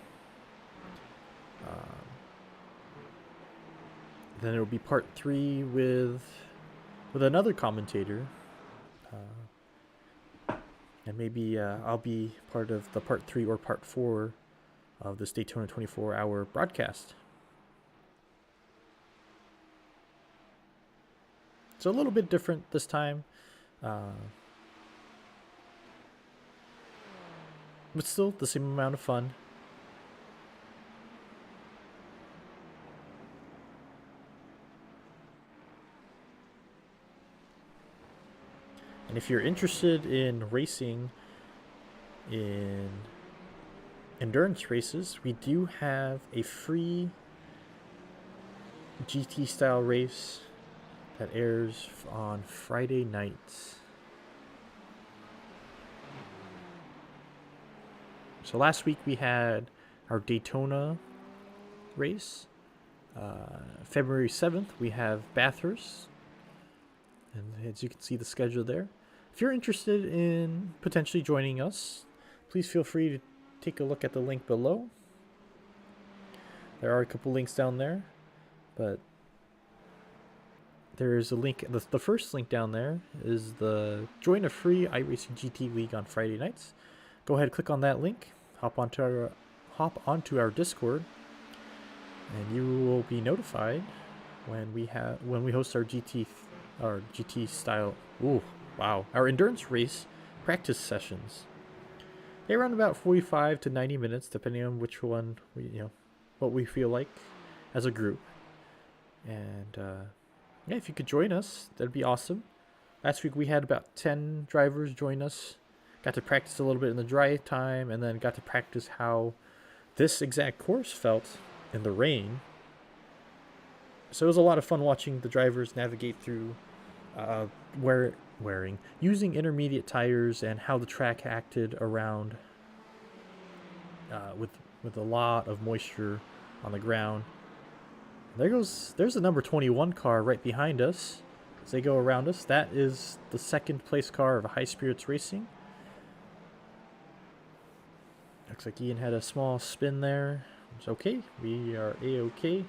then it'll be part 3 with another commentator, and maybe I'll be part of the part 3 or part 4 of this Daytona 24-hour broadcast. So a little bit different this time, but still the same amount of fun. And if you're interested in racing in endurance races, we do have a free GT style race that airs on Friday nights. So last week we had our Daytona race. February 7th we have Bathurst. And as you can see the schedule there. If you're interested in potentially joining us, please feel free to take a look at the link below. There are a couple links down there, but there's a link. The first link down there is the join a free iRacing GT League on Friday nights. Go ahead, click on that link, hop onto our Discord, and you will be notified when we host our GT style. Our endurance race practice sessions. They run about 45 to 90 minutes, depending on which one what we feel like as a group. And if you could join us, that'd be awesome. Last week we had about 10 drivers join us. Got to practice a little bit in the dry time, and then got to practice how this exact course felt in the rain. So it was a lot of fun watching the drivers navigate through using intermediate tires and how the track acted around with a lot of moisture on the ground. There's the number 21 car right behind us as they go around us. That is the second place car of High Spirits Racing. Looks like Ian had a small spin there. It's okay. We are A-okay.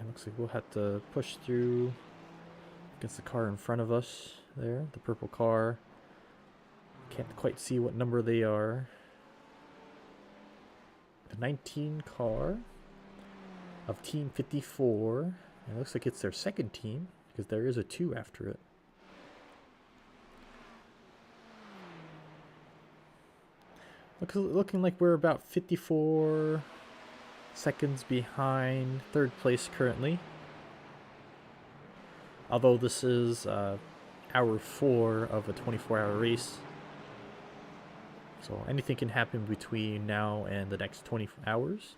Looks like we'll have to push through against the car in front of us there, the purple car. Can't quite see what number they are. The 19 car of Team 54. It looks like it's their second team because there is a 2 after it. Looking like we're about 54 seconds behind third place currently, although this is hour 4 of a 24-hour race, so anything can happen between now and the next 20 hours.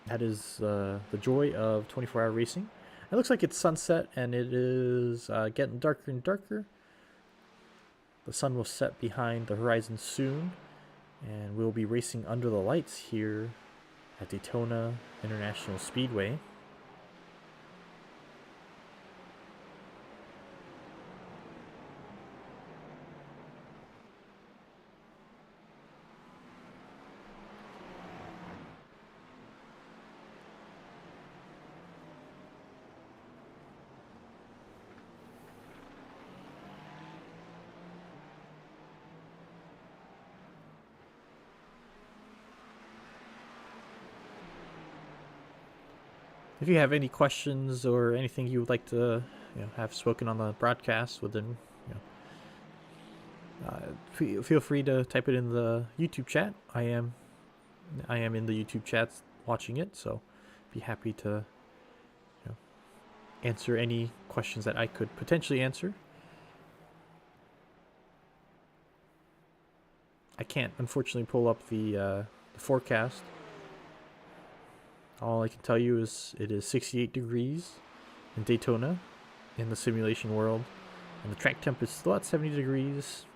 That is the joy of 24-hour racing. It looks like it's sunset, and it is getting darker and darker. The sun will set behind the horizon soon, and we'll be racing under the lights here at Daytona International Speedway. If you have any questions or anything you would like to have spoken on the broadcast within, feel free to type it in the YouTube chat. I am in the YouTube chat watching it, so be happy to answer any questions that I could potentially answer. can't unfortunately pull up the forecast. All I can tell you is it is 68 degrees in Daytona in the simulation world, and the track temp is still at 70 degrees.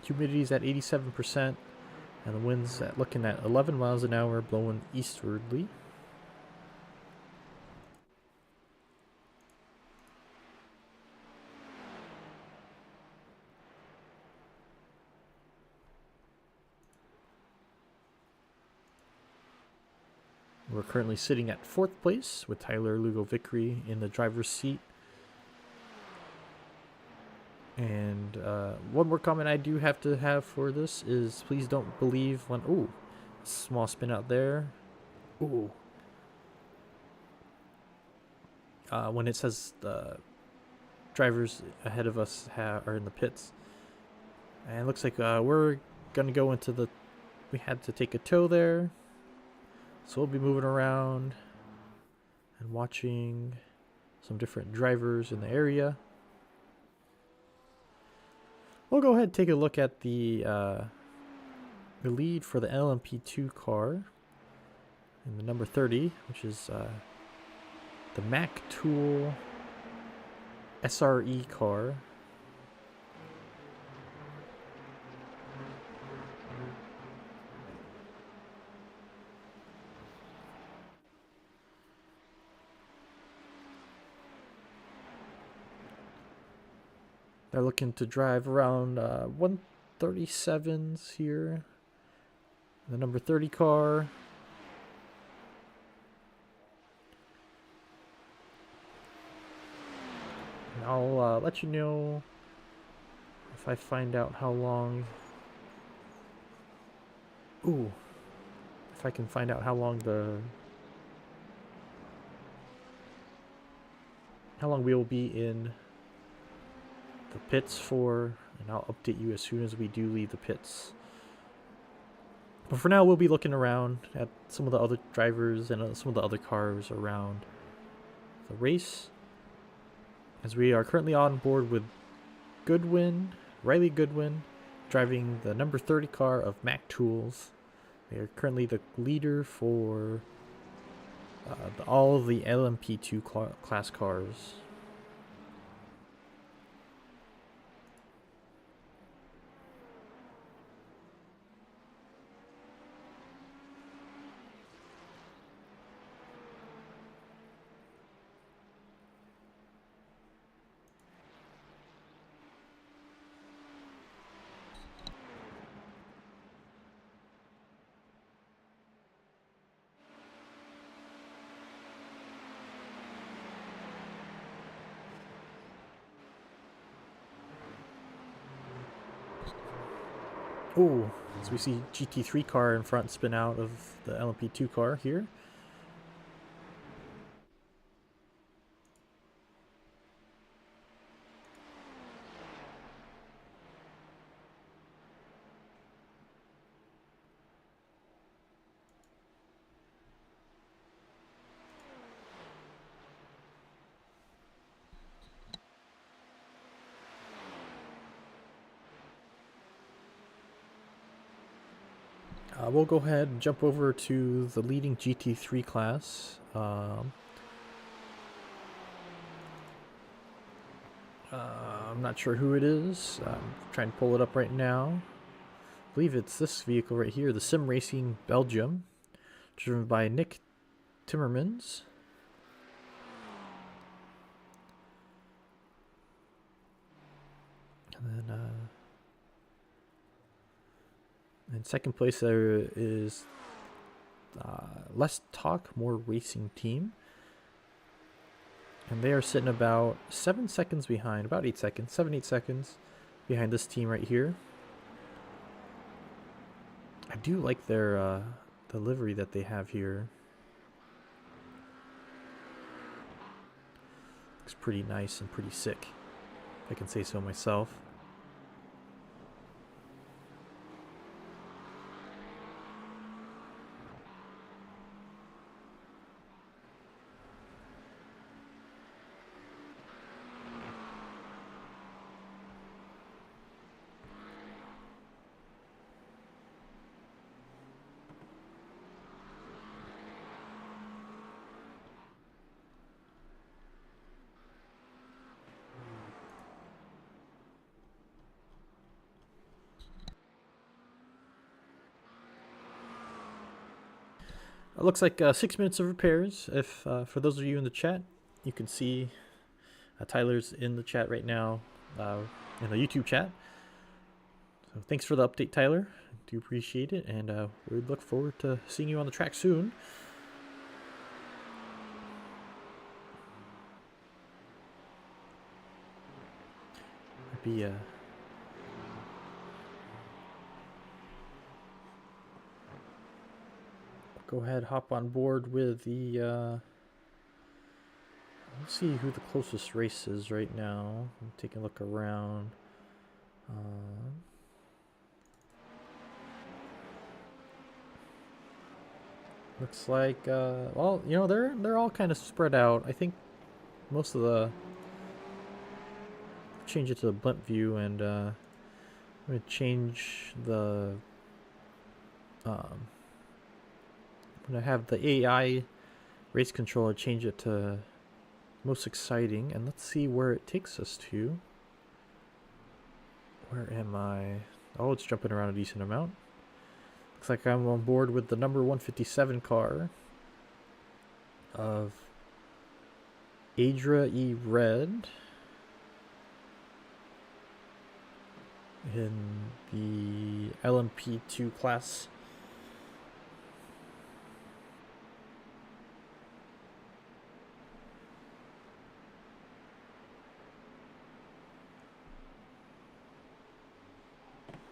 Humidity is at 87%, and the wind's looking at 11 miles an hour blowing eastwardly. We're currently sitting at 4th place with Tyler Lugo Vickery in the driver's seat. And one more comment I do have to have for this is please don't believe when... Ooh, small spin out there. Ooh. When it says the drivers ahead of us are in the pits. And it looks like we're going to go into the... We had to take a tow there. So we'll be moving around and watching some different drivers in the area. We'll go ahead and take a look at the lead for the LMP2 car in the number 30, which is the Mac Tool SRE car. They're looking to drive around 137s here. The number 30 car. And I'll let you know if I find out how long... Ooh. If I can find out how long we will be in the pits for, and I'll update you as soon as we do leave the pits. But for now, we'll be looking around at some of the other drivers and some of the other cars around the race, as we are currently on board with Riley Goodwin, driving the number 30 car of Mac Tools. They are currently the leader for all of the LMP2 class cars. Oh, so we see GT3 car in front spin out of the LMP2 car here. We'll go ahead and jump over to the leading GT3 class. I'm not sure who it is. I'm trying to pull it up right now. I believe it's this vehicle right here, the Sim Racing Belgium, driven by Nick Timmermans. And then in second place there is Less Talk, More Racing team. And they are sitting about 7 seconds behind, about 8 seconds, 7-8 seconds behind this team right here. I do like their the livery that they have here. Looks pretty nice and pretty sick, if I can say so myself. It looks like 6 minutes of repairs. If for those of you in the chat, you can see Tyler's in the chat right now, in the YouTube chat. So thanks for the update, Tyler. I do appreciate it, and we look forward to seeing you on the track soon. Be go ahead, hop on board with the let's see who the closest race is right now. I'm taking a look around. Looks like well, you know, they're all kind of spread out. I think most of the change it to the blimp view, and I'm gonna change the I'm gonna have the AI race controller change it to most exciting, and let's see where it takes us to. Where am I? Oh, it's jumping around a decent amount. Looks like I'm on board with the number 157 car of Adra E. Red in the LMP2 class.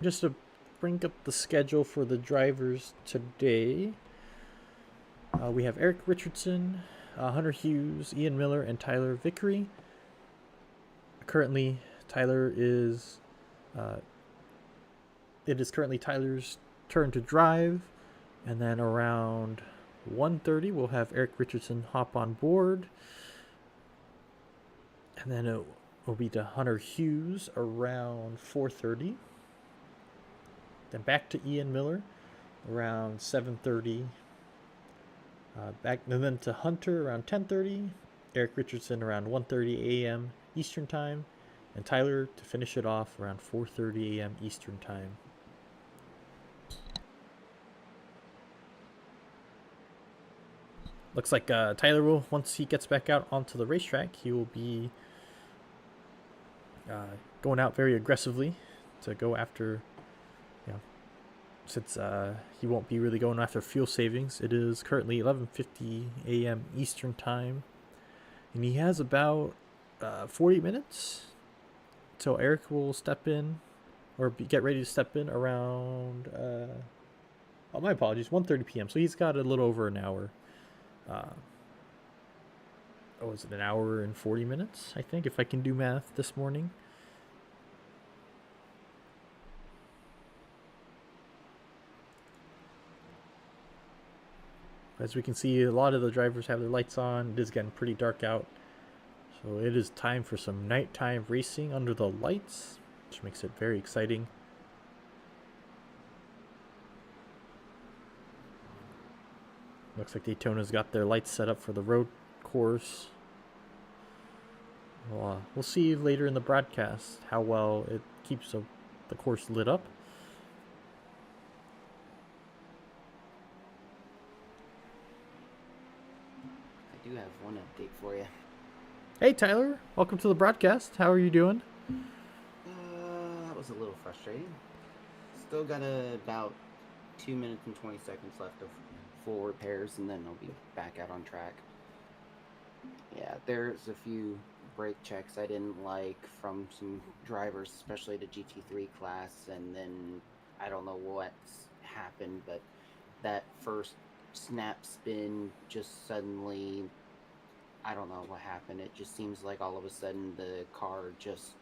Just to bring up the schedule for the drivers today, we have Eric Richardson, Hunter Hughes, Ian Miller, and Tyler Vickery. Currently, Tyler is it is currently Tyler's turn to drive, and then around 1:30 we'll have Eric Richardson hop on board, and then it will be to Hunter Hughes around 4:30. Then back to Ian Miller around 7:30. Back and then to Hunter around 10:30. Eric Richardson around 1:30 a.m. Eastern Time, and Tyler to finish it off around 4:30 a.m. Eastern Time. Looks like Tyler will, once he gets back out onto the racetrack, he will be going out very aggressively to go after, since he won't be really going after fuel savings. It is currently 11:50 a.m. Eastern Time, and he has about 40 minutes till Eric will step in, or get ready to step in around, oh, my apologies, 1:30 p.m. So he's got a little over an hour. Is it an hour and 40 minutes, I think, if I can do math this morning. As we can see, a lot of the drivers have their lights on. It is getting pretty dark out, so it is time for some nighttime racing under the lights, which makes it very exciting. Looks like Daytona's got their lights set up for the road course. We'll see later in the broadcast how well it keeps the course lit up. I do have one update for you. Hey Tyler, welcome to the broadcast. How are you doing? That was a little frustrating. Still got about 2 minutes and 20 seconds left of full repairs, and then I'll be back out on track. Yeah, there's a few brake checks I didn't like from some drivers, especially the GT3 class, and then I don't know what's happened, but that first snap spin just suddenly, I don't know what happened. It just seems like all of a sudden the car just,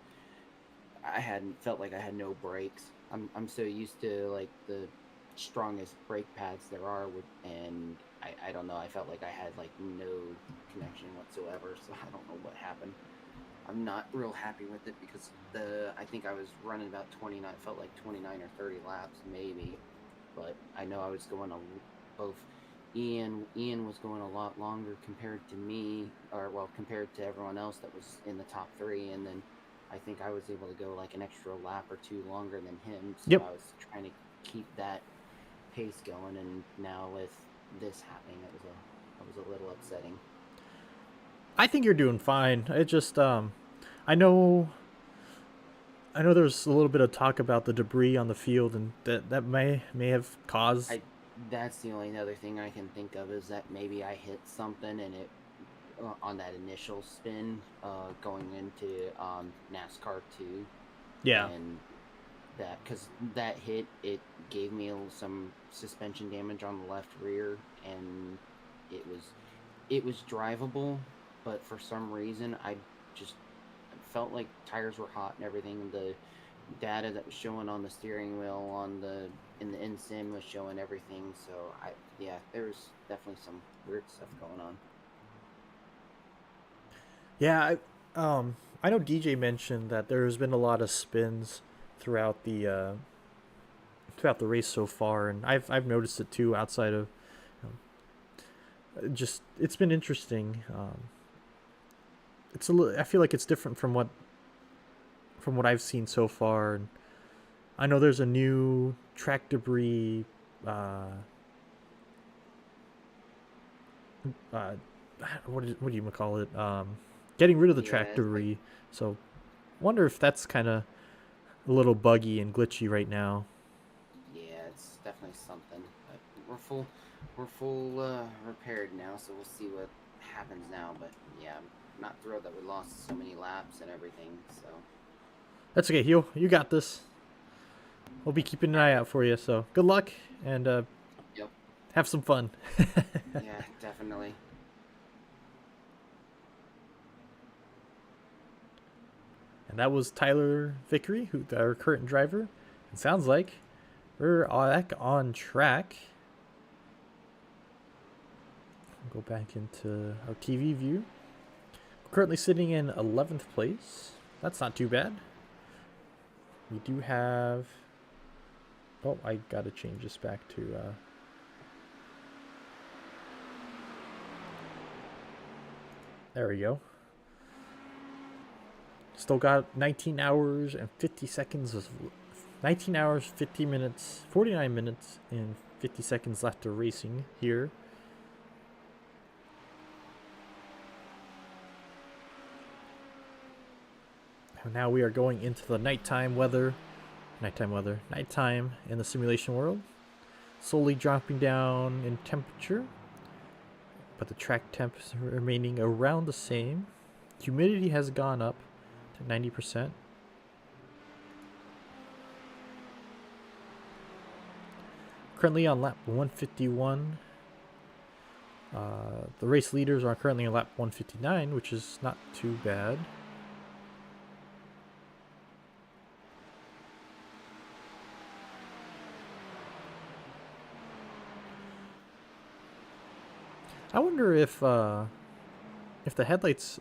felt like I had no brakes. I'm so used to like the strongest brake pads there are and I don't know, I felt like I had like no connection whatsoever, so I don't know what happened. I'm not real happy with it because I think I was running about 29, felt like 29 or 30 laps maybe, but I know I was going both Ian was going a lot longer compared to me, or well, compared to everyone else that was in the top three, and then I think I was able to go like an extra lap or two longer than him, so Yep. I was trying to keep that pace going, and now with this happening. It was a little upsetting. I think you're doing fine. It just I know there's a little bit of talk about the debris on the field, and that may have caused. That's the only other thing I can think of, is that maybe I hit something and it on that initial spin going into NASCAR 2. Yeah. And that, because that hit, it gave me some suspension damage on the left rear, and it was drivable, but for some reason I just felt like tires were hot and everything. The data that was showing on the steering wheel in the NSIM was showing everything. So there's definitely some weird stuff going on. Yeah, I know DJ mentioned that there's been a lot of spins throughout the race so far, and I've noticed it too. Outside of just, it's been interesting. I feel like it's different from what I've seen so far, and I know there's a new track debris. What do you call it? Getting rid of the track debris. So, wonder if that's kind of a little buggy and glitchy right now. Yeah, it's definitely something. But we're full repaired now, so we'll see what happens now. But yeah, I'm not thrilled that we lost so many laps and everything. So that's okay. You got this. We'll be keeping an eye out for you. So good luck, and yep, have some fun. Yeah, definitely. And that was Tyler Vickery, our current driver. It sounds like we're back on track. We'll go back into our TV view. We're currently sitting in 11th place. That's not too bad. We do have... Oh, I gotta change this back to... There we go. Still got 19 hours and 50 seconds. 19 hours, 50 minutes, 49 minutes, and 50 seconds left of racing here. And now we are going into the nighttime in the simulation world. Slowly dropping down in temperature, but the track temp is remaining around the same. Humidity has gone up to 90%. Currently on lap 151. The race leaders are currently on lap 159, which is not too bad. I wonder if the headlights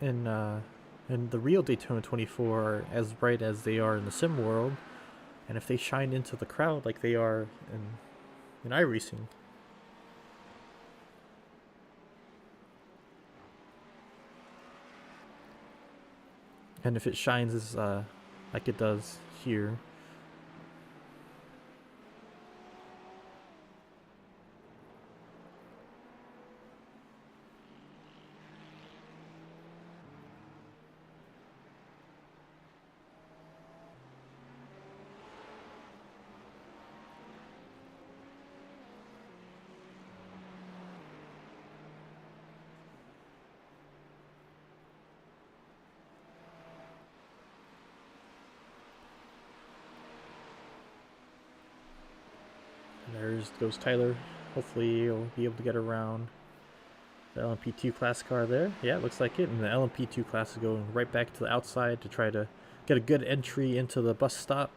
in the real Daytona 24 are as bright as they are in the sim world, and if they shine into the crowd like they are in iRacing. And if it shines as like it does here. There goes Tyler. Hopefully he'll be able to get around the LMP2 class car there. Yeah, it looks like it. And the LMP2 class is going right back to the outside to try to get a good entry into the bus stop.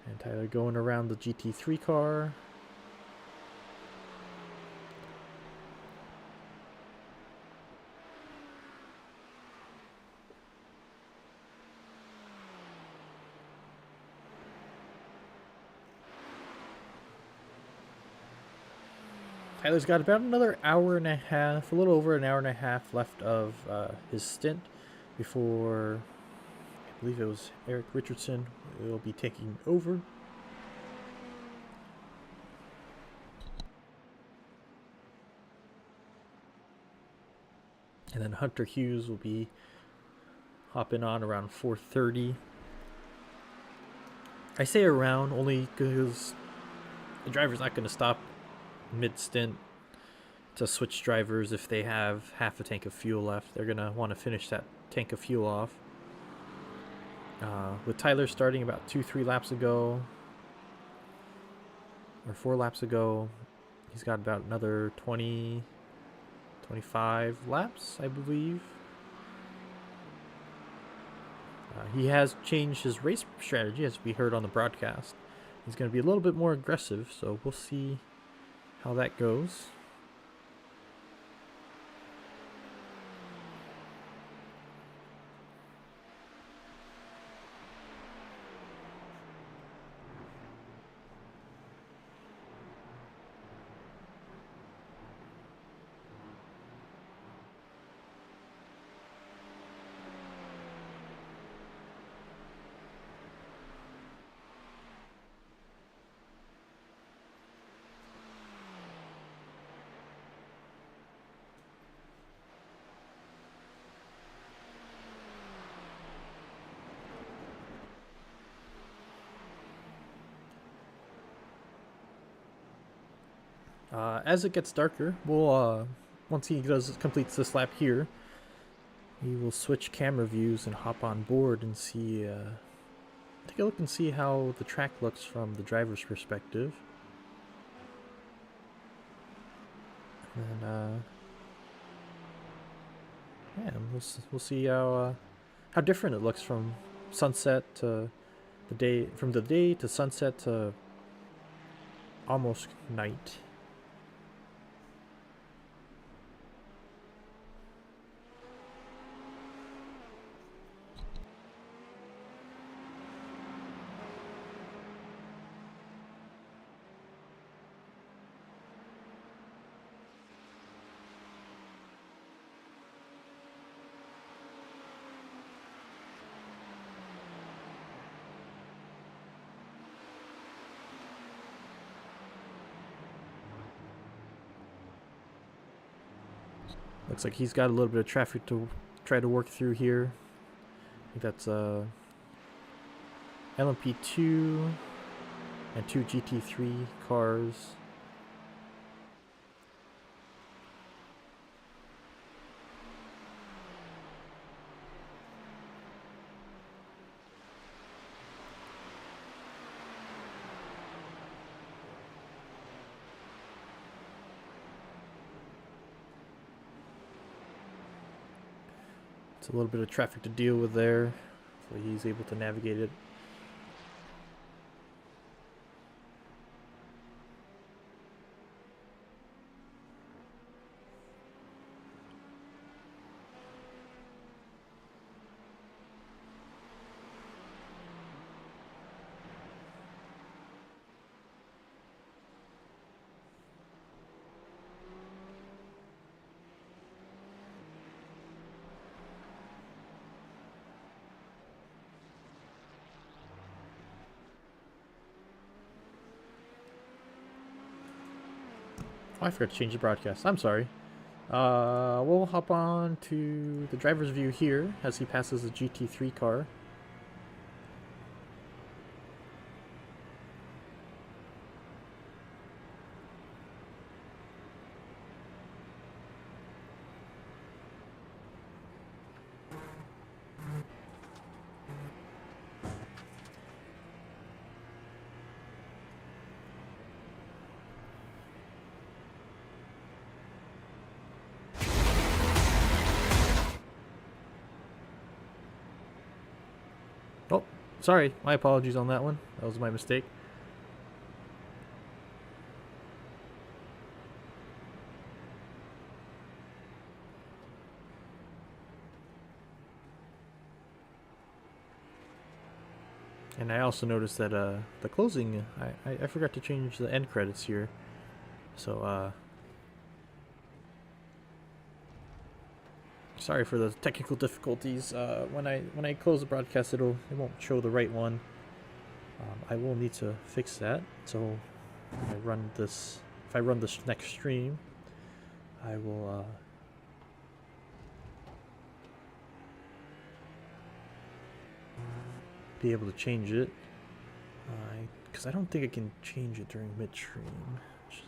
And Tyler going around the GT3 car. Tyler's got about another hour and a half, a little over an hour and a half left of his stint before, I believe it was Eric Richardson will be taking over. And then Hunter Hughes will be hopping on around 4:30. I say around only because the driver's not going to stop mid-stint to switch drivers if they have half a tank of fuel left. They're going to want to finish that tank of fuel off. With Tyler starting about 2-3 laps ago, or 4 laps ago, he's got about another 25 laps, I believe. He has changed his race strategy, as we heard on the broadcast. He's going to be a little bit more aggressive, so we'll see how that goes. As it gets darker, we'll once he completes this lap here, we will switch camera views and hop on board and see take a look and see how the track looks from the driver's perspective. And yeah, we'll see how different it looks from sunset to from the day to sunset to almost night. Looks like he's got a little bit of traffic to try to work through here. I think that's LMP2 and 2 GT3 cars. It's a little bit of traffic to deal with there, so he's able to navigate it. Oh, I forgot to change the broadcast. I'm sorry. We'll hop on to the driver's view here as he passes the GT3 car. Oh, sorry. My apologies on that one. That was my mistake. And I also noticed that the closing, I forgot to change the end credits here. So sorry for the technical difficulties. When I close the broadcast, it won't show the right one. I will need to fix that. So if I run this next stream, I will be able to change it. Because I don't think I can change it during midstream. Which is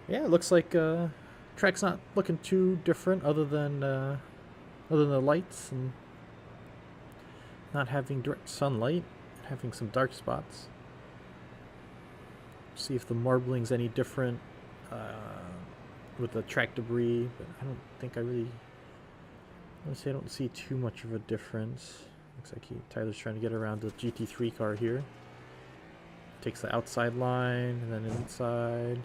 yeah, it looks like track's not looking too different, other than the lights and not having direct sunlight, having some dark spots. See if the marbling's any different with the track debris, but I don't think honestly, I don't see too much of a difference. Looks like Tyler's trying to get around the GT3 car here. Takes the outside line and then inside.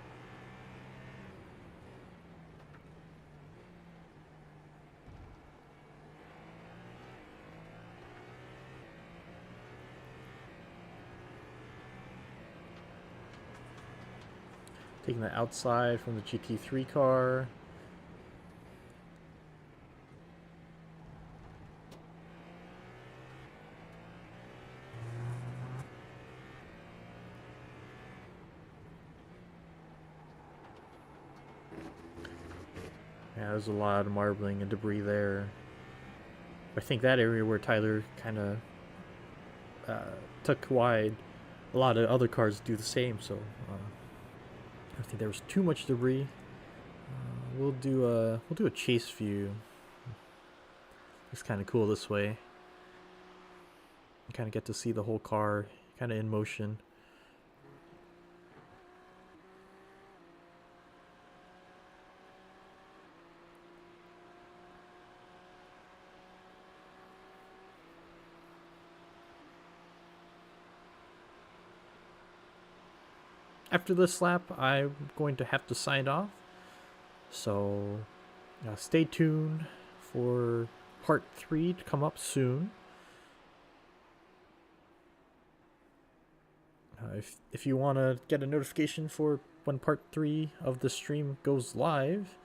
Taking the outside from the GT3 car. Yeah, there's a lot of marbling and debris there. I think that area where Tyler kind of took wide, a lot of other cars do the same, so I think there was too much debris. We'll do a chase view. It's kind of cool this way. You kind of get to see the whole car kind of in motion. After this lap, I'm going to have to sign off. So stay tuned for part 3 to come up soon. If you want to get a notification for when part 3 of the stream goes live,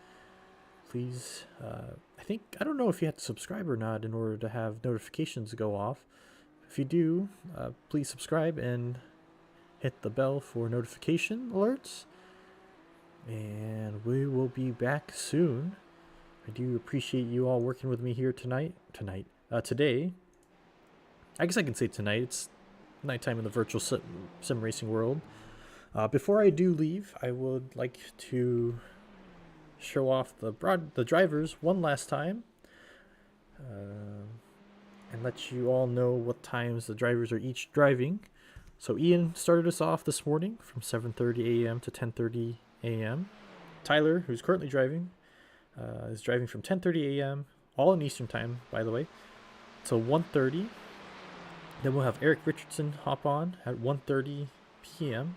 please, I don't know if you have to subscribe or not in order to have notifications go off. If you do, please subscribe and hit the bell for notification alerts, and we will be back soon. I do appreciate you all working with me here today. I guess I can say tonight. It's nighttime in the virtual sim racing world. Before I do leave, I would like to show off the drivers one last time, and let you all know what times the drivers are each driving. So Ian started us off this morning from 7:30 a.m. to 10:30 a.m. Tyler, who's currently driving, is driving from 10:30 a.m., all in Eastern time, by the way, till 1:30. Then we'll have Eric Richardson hop on at 1:30 p.m.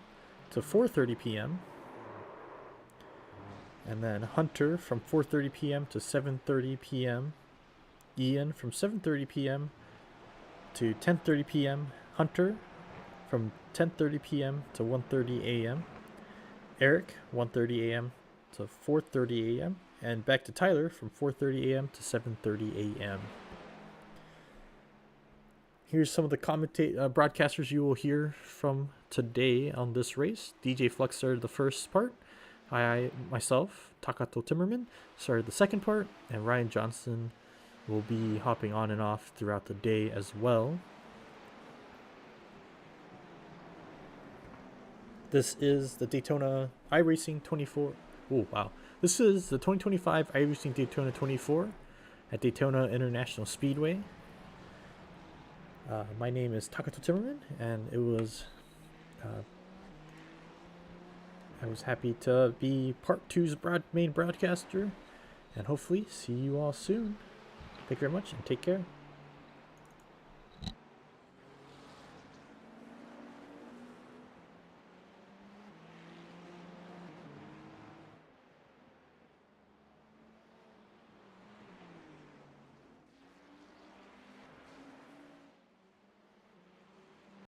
to 4:30 p.m. And then Hunter from 4:30 p.m. to 7:30 p.m. Ian from 7:30 p.m. to 10:30 p.m. Hunter from 10:30 p.m. to 1:30 a.m. Eric, 1:30 a.m. to 4:30 a.m. And back to Tyler from 4:30 a.m. to 7:30 a.m. Here's some of the broadcasters you will hear from today on this race. DJ Fluck started the first part. Myself, Takato Timmerman, started the second part. And Ryan Johnston will be hopping on and off throughout the day as well. This is the Daytona iRacing 24. Oh, wow. This is the 2025 iRacing Daytona 24 at Daytona International Speedway. My name is Takato Timmerman, and I was happy to be part 2's main broadcaster, and hopefully see you all soon. Thank you very much, and take care.